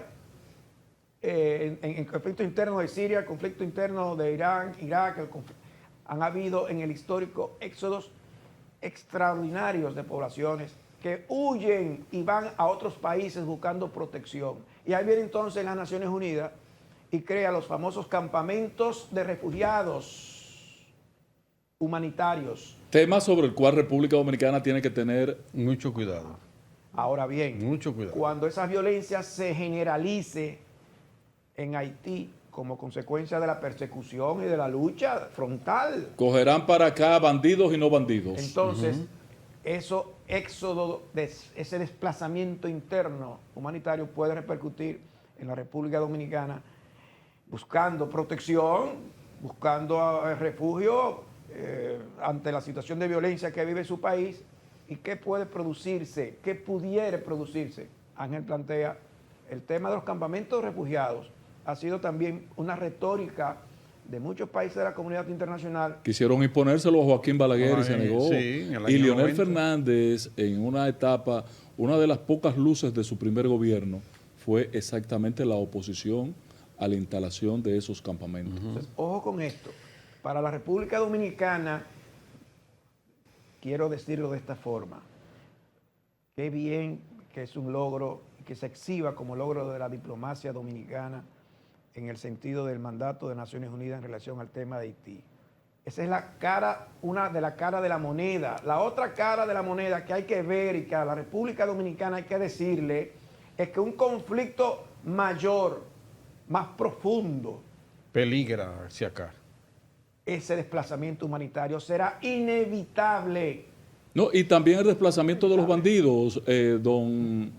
el conflicto interno de Siria, el conflicto interno de Irán, Irak, han habido en el histórico éxodos extraordinarios de poblaciones que huyen y van a otros países buscando protección. Y ahí viene entonces las Naciones Unidas y crea los famosos campamentos de refugiados humanitarios. Tema sobre el cual República Dominicana tiene que tener mucho cuidado. Ahora bien, mucho cuidado. Cuando esa violencia se generalice en Haití como consecuencia de la persecución y de la lucha frontal, cogerán para acá bandidos y no bandidos. entonces eso éxodo, ese desplazamiento interno humanitario puede repercutir en la República Dominicana buscando protección, buscando refugio ante la situación de violencia que vive su país. ¿Y qué puede producirse? ¿Qué pudiera producirse? Ángel plantea, el tema de los campamentos de refugiados ha sido también una retórica de muchos países de la comunidad internacional. Quisieron imponérselo a Joaquín Balaguer y se negó. Sí, en el año Y Leonel 90. Fernández, en una etapa, una de las pocas luces de su primer gobierno fue exactamente la oposición a la instalación de esos campamentos. Entonces, ojo con esto. Para la República Dominicana, quiero decirlo de esta forma, qué bien que es un logro, que se exhiba como logro de la diplomacia dominicana en el sentido del mandato de Naciones Unidas en relación al tema de Haití. Esa es la cara, una de las caras de la moneda. La otra cara de la moneda que hay que ver y que a la República Dominicana hay que decirle es que un conflicto mayor, más profundo, Peligra hacia acá. ese desplazamiento humanitario será inevitable. No, y también el desplazamiento de los bandidos, don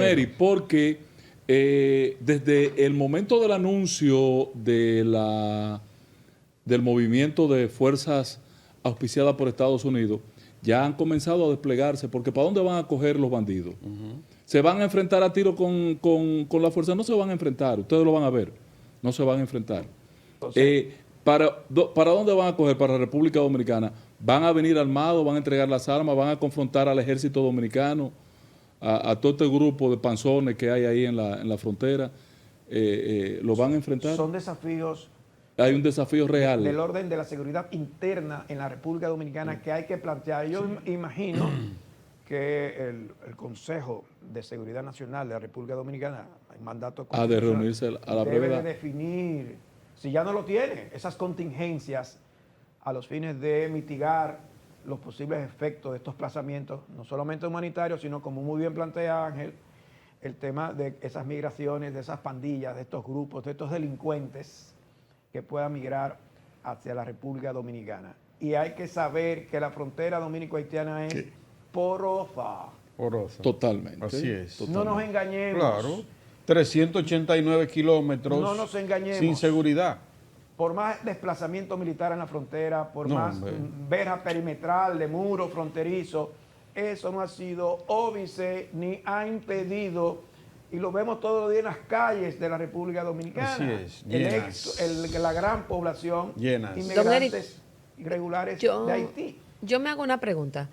Eri, porque desde el momento del anuncio del movimiento de fuerzas auspiciadas por Estados Unidos, ya han comenzado a desplegarse, porque ¿para dónde van a coger los bandidos? ¿Se van a enfrentar a tiro con la fuerza? No se van a enfrentar, ustedes lo van a ver, no se van a enfrentar. ¿Para dónde van a coger? Para la República Dominicana. ¿Van a venir armados, van a entregar las armas, van a confrontar al ejército dominicano, a todo este grupo de panzones que hay ahí en la frontera? ¿Lo van a enfrentar? Son desafíos. Hay un desafío real. Del orden de la seguridad interna en la República Dominicana que hay que plantear. Yo imagino que el Consejo de Seguridad Nacional de la República Dominicana, el mandato Ha de reunirse a la debe brevedad. de definir, si ya no lo tiene, esas contingencias a los fines de mitigar los posibles efectos de estos desplazamientos, no solamente humanitarios, sino como muy bien plantea Ángel, el tema de esas migraciones, de esas pandillas, de estos grupos, de estos delincuentes que puedan migrar hacia la República Dominicana. Y hay que saber que la frontera dominico-haitiana es porosa. Porosa. Totalmente. Así es. No nos engañemos. Claro. 389 kilómetros. No nos engañemos. Sin seguridad. Por más desplazamiento militar en la frontera, por No, más hombre. verja perimetral de muro fronterizo, eso no ha sido óbice ni ha impedido, y lo vemos todos los días en las calles de la República Dominicana. Así es, El llenas. la gran población Llenas. inmigrantes irregulares de Haití. Yo me hago una pregunta,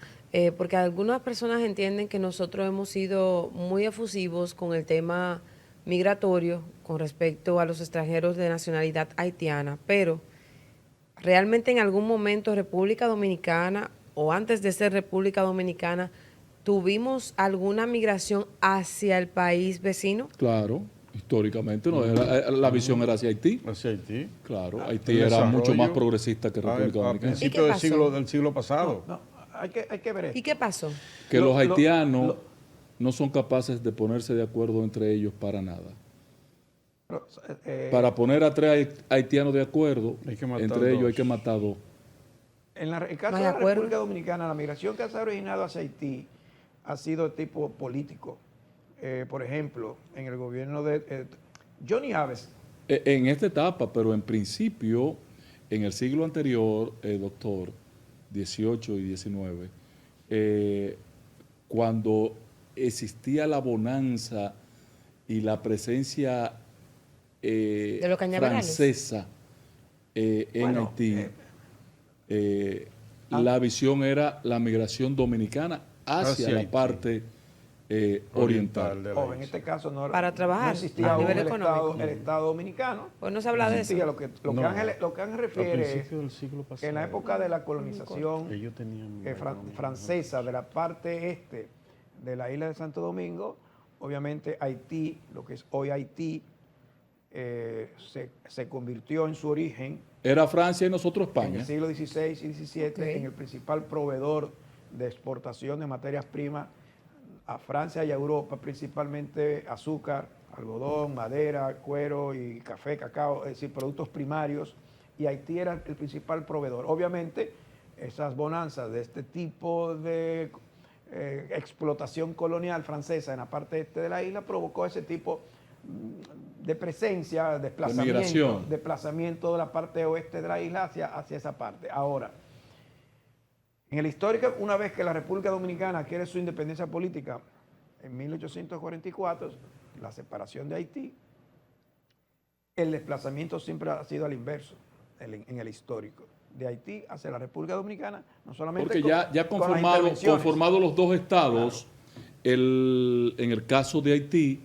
porque algunas personas entienden que nosotros hemos sido muy efusivos con el tema migratorio con respecto a los extranjeros de nacionalidad haitiana, pero realmente en algún momento República Dominicana o antes de ser República Dominicana tuvimos alguna migración hacia el país vecino. Claro, históricamente no la visión era hacia Haití. Hacia Haití. Claro, Haití El era desarrollo mucho más progresista que República a Dominicana. principios ¿Y qué del siglo pasado. No, hay que ver esto. ¿Y qué pasó? Que Lo- los haitianos lo- no son capaces de ponerse de acuerdo entre ellos para nada. Pero, Para poner a tres haitianos de acuerdo, Hay que matar entre ellos dos. hay que matar dos. En el caso ¿No de hay la acuerdo? República Dominicana, la migración que se ha originado hacia Haití ha sido de tipo político. Por ejemplo, en el gobierno de Johnny Aves, En esta etapa, pero en principio, en el siglo anterior, doctor, 18 y 19, cuando existía la bonanza y la presencia ¿De los cañaverales? francesa en Bueno, Haití, la visión era la migración dominicana hacia Hacia la Haití. parte oriental. de la o en isla. este caso no, Para trabajar no existía a aún nivel el económico. Estado dominicano. Pues no se habla de eso. Existía. Lo que No. Ángel refiere es principios del siglo que en la pasado. época de la colonización Ellos tenían francesa de la parte este de la isla de Santo Domingo, obviamente Haití, lo que es hoy Haití, se convirtió en su origen Era Francia y nosotros en España. el siglo XVI y XVII Ok. en el principal proveedor de exportación de materias primas a Francia y a Europa, principalmente azúcar, algodón, madera, cuero y café, cacao, es decir, productos primarios, y Haití era el principal proveedor. Obviamente, esas bonanzas de este tipo de explotación colonial francesa en la parte este de la isla provocó ese tipo de presencia, desplazamiento de la parte oeste de la isla hacia esa parte. Ahora, en el histórico, una vez que la República Dominicana adquiere su independencia política en 1844, la separación de Haití, el desplazamiento siempre ha sido al inverso en el histórico. De Haití hacia la República Dominicana, no solamente porque ya conformados los dos estados, claro. En el caso de Haití,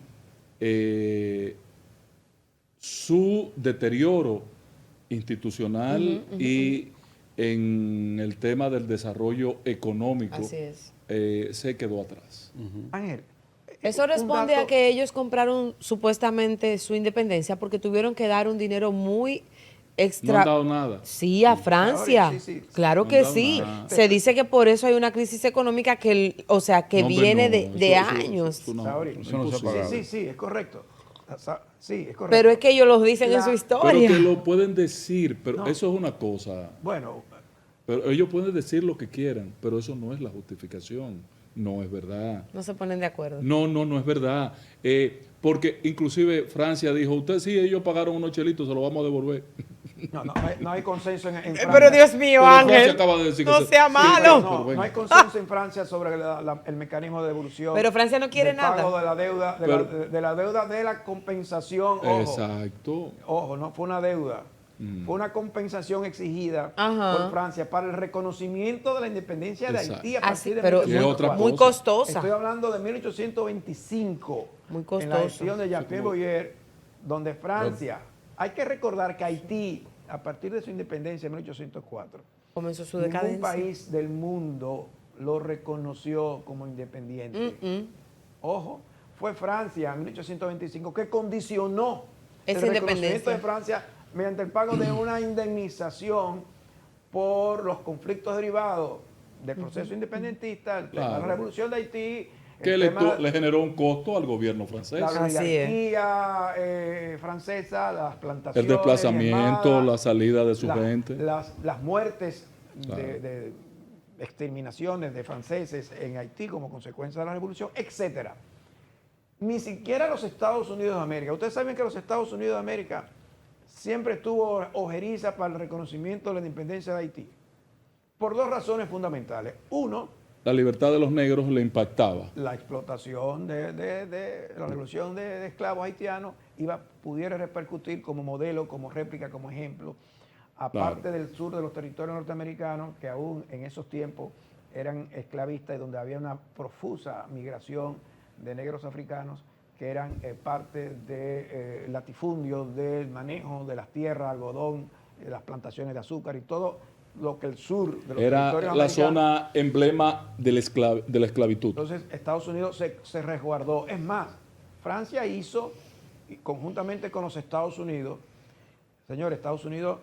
su deterioro institucional y en el tema del desarrollo económico se quedó atrás. Ángel, eso responde a que ellos compraron supuestamente su independencia porque tuvieron que dar un dinero muy extra. No han dado nada. Sí, a Francia. Claro no que sí. Nada. Se dice que por eso hay una crisis económica que viene de años. Eso no se ha pagado. Sí, es correcto. Sí, es correcto. Pero es que ellos lo dicen en su historia. Pero que lo pueden decir, pero eso es una cosa. Bueno. Pero ellos pueden decir lo que quieran, pero eso no es la justificación. No es verdad. No se ponen de acuerdo. No es verdad. Porque inclusive Francia dijo, usted sí, ellos pagaron unos chelitos, se los vamos a devolver. No hay consenso en Francia. Pero Dios mío, Ángel, no sea malo. No hay consenso en Francia sobre el mecanismo de devolución. Pero Francia no quiere nada. Pago de la deuda, de la compensación. Ojo, exacto. Ojo, no fue una deuda. Fue una compensación exigida por Francia para el reconocimiento de la independencia de Haití a partir de 1804. Muy costosa. Estoy hablando de 1825. Muy costosa. En la gestión de Jean-Pierre Boyer, donde Francia... Hay que recordar que Haití, a partir de su independencia en 1804, comenzó su decadencia. Ningún país del mundo lo reconoció como independiente. Ojo, fue Francia en 1825 que condicionó el reconocimiento de Francia mediante el pago de una indemnización por los conflictos derivados del proceso independentista, la revolución de Haití. Que le generó un costo al gobierno francés. La oligarquía francesa, las plantaciones. El desplazamiento, la salida de su gente. Las muertes de exterminaciones de franceses en Haití como consecuencia de la revolución, etcétera. Ni siquiera los Estados Unidos de América. Ustedes saben que los Estados Unidos de América siempre estuvo ojeriza para el reconocimiento de la independencia de Haití. Por dos razones fundamentales. Uno, la libertad de los negros le impactaba. La explotación de la revolución de esclavos haitianos pudiera repercutir como modelo, como réplica, como ejemplo, aparte del sur de los territorios norteamericanos, que aún en esos tiempos eran esclavistas y donde había una profusa migración de negros africanos que eran parte del latifundio del manejo de las tierras, algodón, las plantaciones de azúcar y todo lo que el sur de los era la zona emblema de la esclavitud. Entonces Estados Unidos se resguardó. Es más, Francia hizo, conjuntamente con los Estados Unidos, señores, Estados Unidos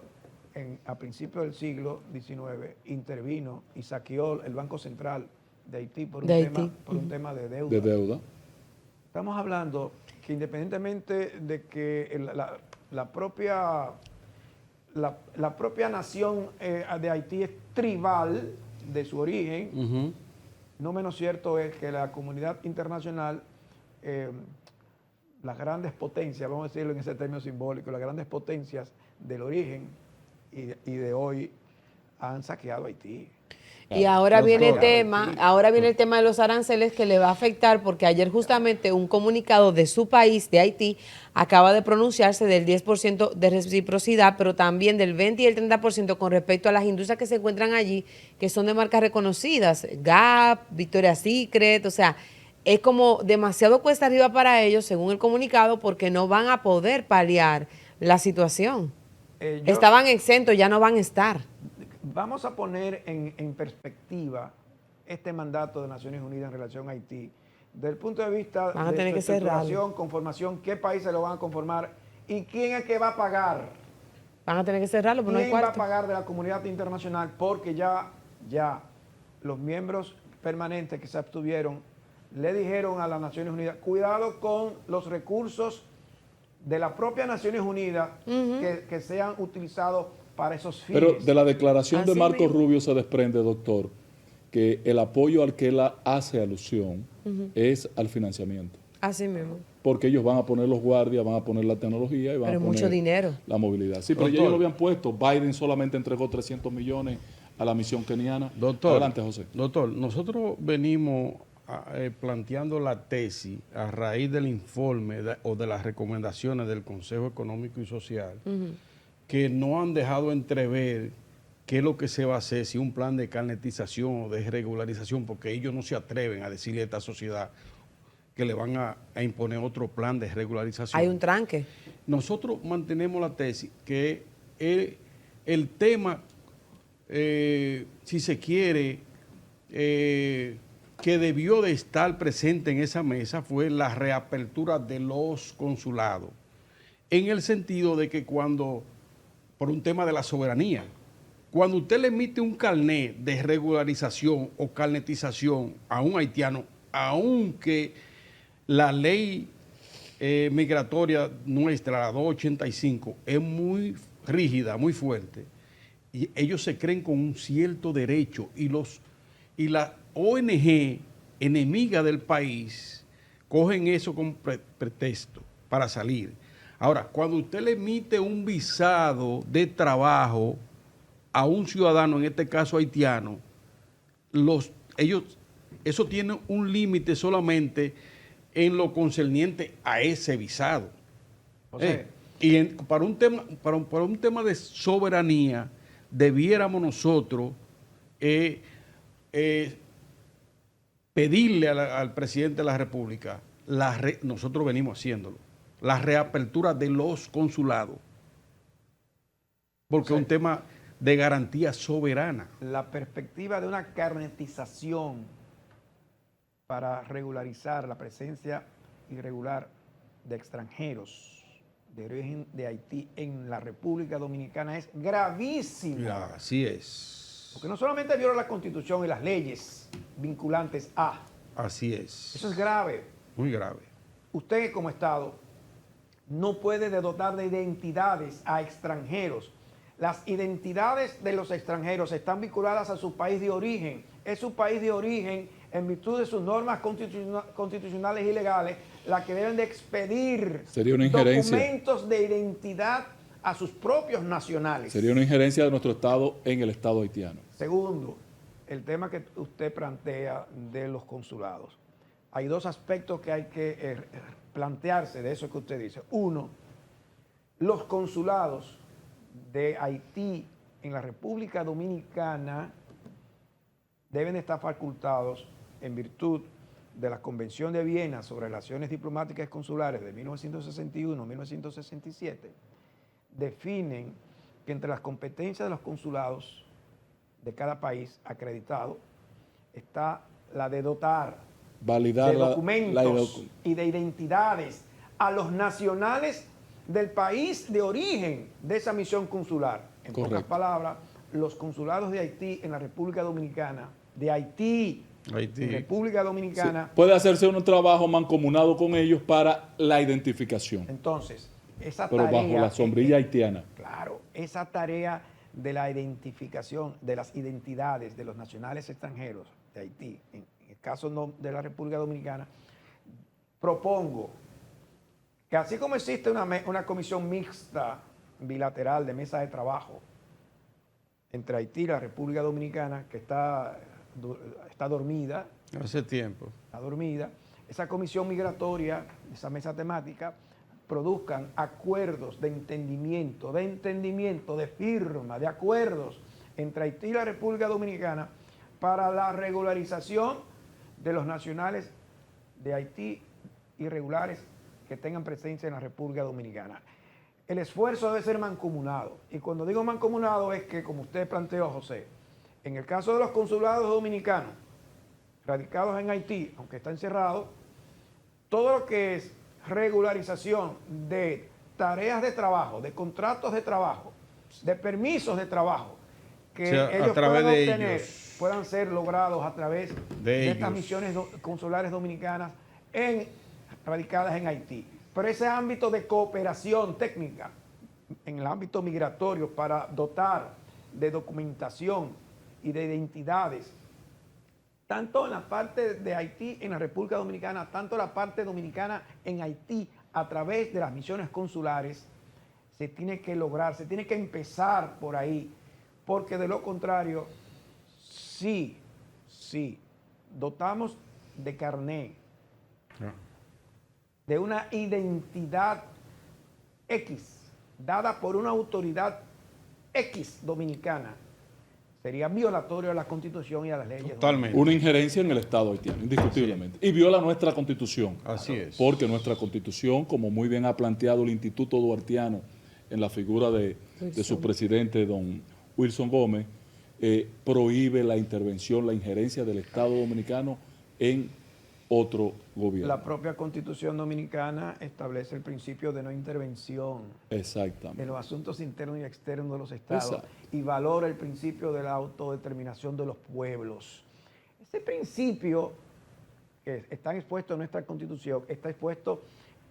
a principios del siglo XIX intervino y saqueó el Banco Central de Haití por un tema de deuda. Estamos hablando que independientemente de que la propia nación de Haití es tribal de su origen, no menos cierto es que la comunidad internacional, las grandes potencias, vamos a decirlo en ese término simbólico, las grandes potencias del origen y de hoy han saqueado Haití. Y ahora viene el tema de los aranceles que le va a afectar porque ayer justamente un comunicado de su país, de Haití, acaba de pronunciarse del 10% de reciprocidad, pero también del 20 y el 30% con respecto a las industrias que se encuentran allí, que son de marcas reconocidas, Gap, Victoria's Secret, o sea, es como demasiado cuesta arriba para ellos, según el comunicado, porque no van a poder paliar la situación. Estaban exentos, ya no van a estar. Vamos a poner en perspectiva este mandato de Naciones Unidas en relación a Haití. Desde el punto de vista de su estructuración, conformación, qué países lo van a conformar y quién es que va a pagar. Van a tener que cerrarlo, pero no hay cuarto. ¿Quién va a pagar de la comunidad internacional? Porque ya los miembros permanentes que se abstuvieron le dijeron a las Naciones Unidas, cuidado con los recursos de las propias Naciones Unidas que sean utilizados para esos fines. Pero de la declaración de Marco Rubio se desprende, doctor, que el apoyo al que él hace alusión es al financiamiento. Así mismo. Porque ellos van a poner los guardias, van a poner la tecnología y van Pero a poner mucho dinero. La movilidad. Sí, pero ya ellos lo habían puesto. Biden solamente entregó 300 millones a la misión keniana. Doctor, adelante, José. Doctor, nosotros venimos planteando la tesis a raíz del informe o de las recomendaciones del Consejo Económico y Social, que no han dejado entrever qué es lo que se va a hacer, si un plan de carnetización o de regularización, porque ellos no se atreven a decirle a esta sociedad que le van a imponer otro plan de regularización. Hay un tranque. Nosotros mantenemos la tesis que el tema, si se quiere, que debió de estar presente en esa mesa fue la reapertura de los consulados, en el sentido de que por un tema de la soberanía, cuando usted le emite un carnet de regularización o carnetización a un haitiano, aunque la ley migratoria nuestra, la 285, es muy rígida, muy fuerte, y ellos se creen con un cierto derecho, y la ONG enemiga del país cogen eso como pretexto para salir. Ahora, cuando usted le emite un visado de trabajo a un ciudadano, en este caso haitiano, eso tiene un límite solamente en lo concerniente a ese visado. Para un tema de soberanía, debiéramos nosotros pedirle al presidente de la República, nosotros venimos haciéndolo, la reapertura de los consulados, porque es un tema de garantía soberana. La perspectiva de una carnetización para regularizar la presencia irregular de extranjeros de origen de Haití en la República Dominicana es gravísima. Así es. Porque no solamente viola la Constitución y las leyes vinculantes a. Así es. Eso es grave. Muy grave. Usted como Estado no puede dotar de identidades a extranjeros. Las identidades de los extranjeros están vinculadas a su país de origen. Es su país de origen, en virtud de sus normas constitucionales y legales, la que deben de expedir Sería una injerencia. Documentos de identidad a sus propios nacionales. Sería una injerencia de nuestro Estado en el Estado haitiano. Segundo, el tema que usted plantea de los consulados. Hay dos aspectos que hay que plantearse de eso que usted dice. Uno, los consulados de Haití en la República Dominicana deben estar facultados en virtud de la Convención de Viena sobre Relaciones Diplomáticas y Consulares de 1961-1967, definen que entre las competencias de los consulados de cada país acreditado está la de dotar validar de documentos y de identidades a los nacionales del país de origen de esa misión consular. En pocas palabras, los consulados de Haití en la República Dominicana, de Haití. En República Dominicana. Sí. Puede hacerse un trabajo mancomunado con ellos para la identificación. Entonces, esa pero tarea... bajo la sombrilla haitiana. Claro, esa tarea de la identificación de las identidades de los nacionales extranjeros de Haití, en el caso de la República Dominicana, propongo que así como existe una comisión mixta bilateral de mesa de trabajo entre Haití y la República Dominicana, que está dormida. Hace tiempo. Está dormida. Esa comisión migratoria, esa mesa temática, produzcan acuerdos de entendimiento, de firma, de acuerdos entre Haití y la República Dominicana para la regularización de los nacionales de Haití irregulares que tengan presencia en la República Dominicana. El esfuerzo debe ser mancomunado. Y cuando digo mancomunado es que, como usted planteó, José, en el caso de los consulados dominicanos radicados en Haití, aunque está encerrado, todo lo que es regularización de tareas de trabajo, de contratos de trabajo, de permisos de trabajo, que ellos puedan obtener, puedan ser logrados a través de estas misiones consulares dominicanas radicadas en Haití. Pero ese ámbito de cooperación técnica en el ámbito migratorio para dotar de documentación y de identidades tanto en la parte de Haití en la República Dominicana, tanto la parte dominicana en Haití a través de las misiones consulares, se tiene que lograr, se tiene que empezar por ahí, porque de lo contrario, sí, dotamos de carné, de una identidad X, dada por una autoridad X dominicana, sería violatorio a la Constitución y a las leyes. Totalmente. Una injerencia en el Estado haitiano, indiscutiblemente. Y viola nuestra Constitución. Así es. Porque nuestra Constitución, como muy bien ha planteado el Instituto Duartiano en la figura de su presidente, don Wilson Gómez, prohíbe la intervención, la injerencia del Estado dominicano en otro gobierno. La propia Constitución dominicana establece el principio de no intervención Exactamente. en los asuntos internos y externos de los estados. Exacto. Y valora el principio de la autodeterminación de los pueblos. Ese principio que está expuesto en nuestra Constitución está expuesto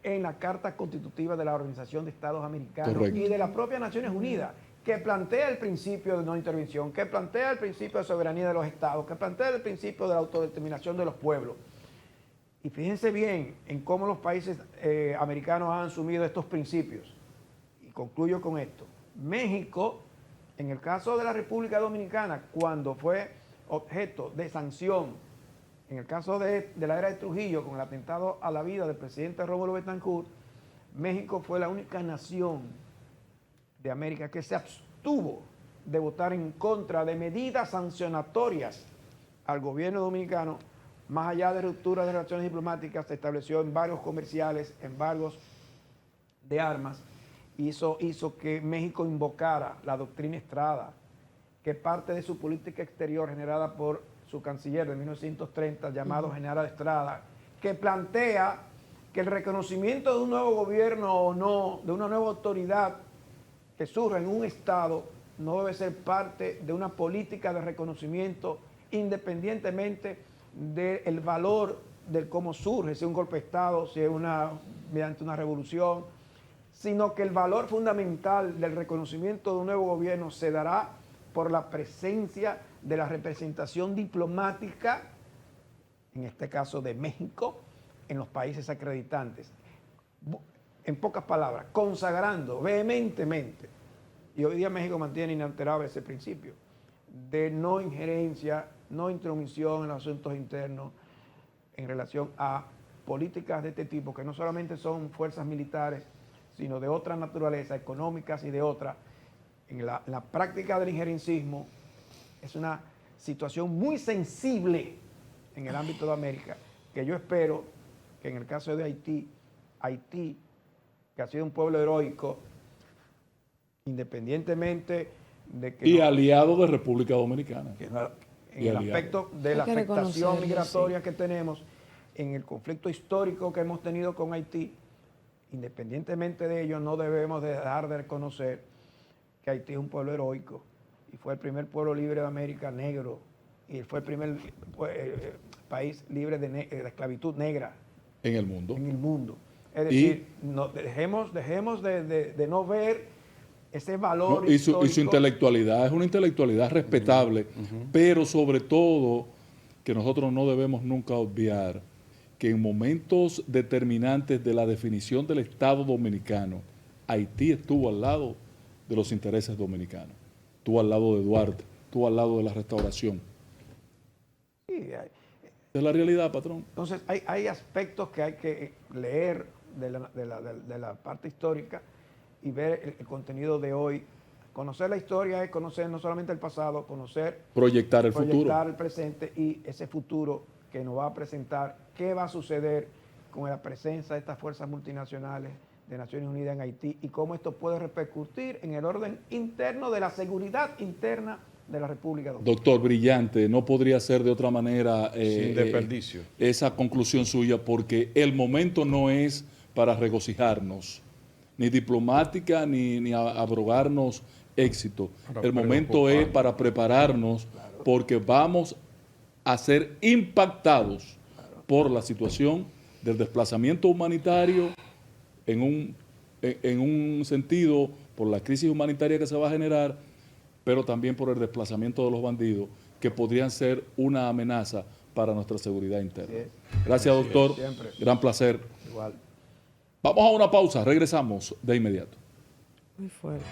en la Carta Constitutiva de la Organización de Estados Americanos. Correcto. Y de las propias Naciones Unidas, que plantea el principio de no intervención, que plantea el principio de soberanía de los estados, que plantea el principio de la autodeterminación de los pueblos. Y fíjense bien en cómo los países americanos han asumido estos principios. Y concluyo con esto. México, en el caso de la República Dominicana, cuando fue objeto de sanción, en el caso de la era de Trujillo, con el atentado a la vida del presidente Rómulo Betancourt, México fue la única nación de América que se abstuvo de votar en contra de medidas sancionatorias al gobierno dominicano. Más allá de ruptura de relaciones diplomáticas, se estableció embargos comerciales, embargos de armas, hizo que México invocara la doctrina Estrada, que parte de su política exterior generada por su canciller de 1930, llamado General Estrada, que plantea que el reconocimiento de un nuevo gobierno o no, de una nueva autoridad que surja en un estado, no debe ser parte de una política de reconocimiento independientemente del valor de cómo surge, si es un golpe de Estado, si es mediante una revolución, sino que el valor fundamental del reconocimiento de un nuevo gobierno se dará por la presencia de la representación diplomática, en este caso de México, en los países acreditantes. En pocas palabras, consagrando vehementemente, y hoy día México mantiene inalterable ese principio, de no injerencia, no intromisión en los asuntos internos en relación a políticas de este tipo, que no solamente son fuerzas militares, sino de otra naturaleza, económicas y de otra. En la práctica del injerencismo es una situación muy sensible en el ámbito de América, que yo espero que en el caso de Haití, que ha sido un pueblo heroico, independientemente de que... Y aliado de República Dominicana. En el aspecto de la afectación migratoria que tenemos, en el conflicto histórico que hemos tenido con Haití, independientemente de ello, no debemos dejar de reconocer que Haití es un pueblo heroico y fue el primer pueblo libre de América negro y fue el primer país libre de esclavitud negra en el mundo. En el mundo. Es decir, dejemos de no ver ese valor histórico. Y su intelectualidad es una intelectualidad respetable, pero sobre todo que nosotros no debemos nunca obviar que en momentos determinantes de la definición del Estado dominicano, Haití estuvo al lado de los intereses dominicanos, estuvo al lado de Duarte, estuvo al lado de la restauración. Sí, es la realidad, patrón. Entonces hay aspectos que hay que leer de la parte histórica y ver el contenido de hoy. Conocer la historia es conocer no solamente el pasado, proyectar el futuro. Proyectar el presente y ese futuro que nos va a presentar qué va a suceder con la presencia de estas fuerzas multinacionales de Naciones Unidas en Haití y cómo esto puede repercutir en el orden interno de la seguridad interna de la República Dominicana. Doctor, brillante, no podría ser de otra manera sin desperdicio esa conclusión suya, porque el momento no es para regocijarnos, ni diplomática, ni abrogarnos éxito. El momento es para prepararnos, porque vamos a ser impactados por la situación del desplazamiento humanitario en un sentido, por la crisis humanitaria que se va a generar, pero también por el desplazamiento de los bandidos, que podrían ser una amenaza para nuestra seguridad interna. Sí. Gracias, doctor. Siempre. Gran placer. Igual. Vamos a una pausa, regresamos de inmediato. Muy fuerte.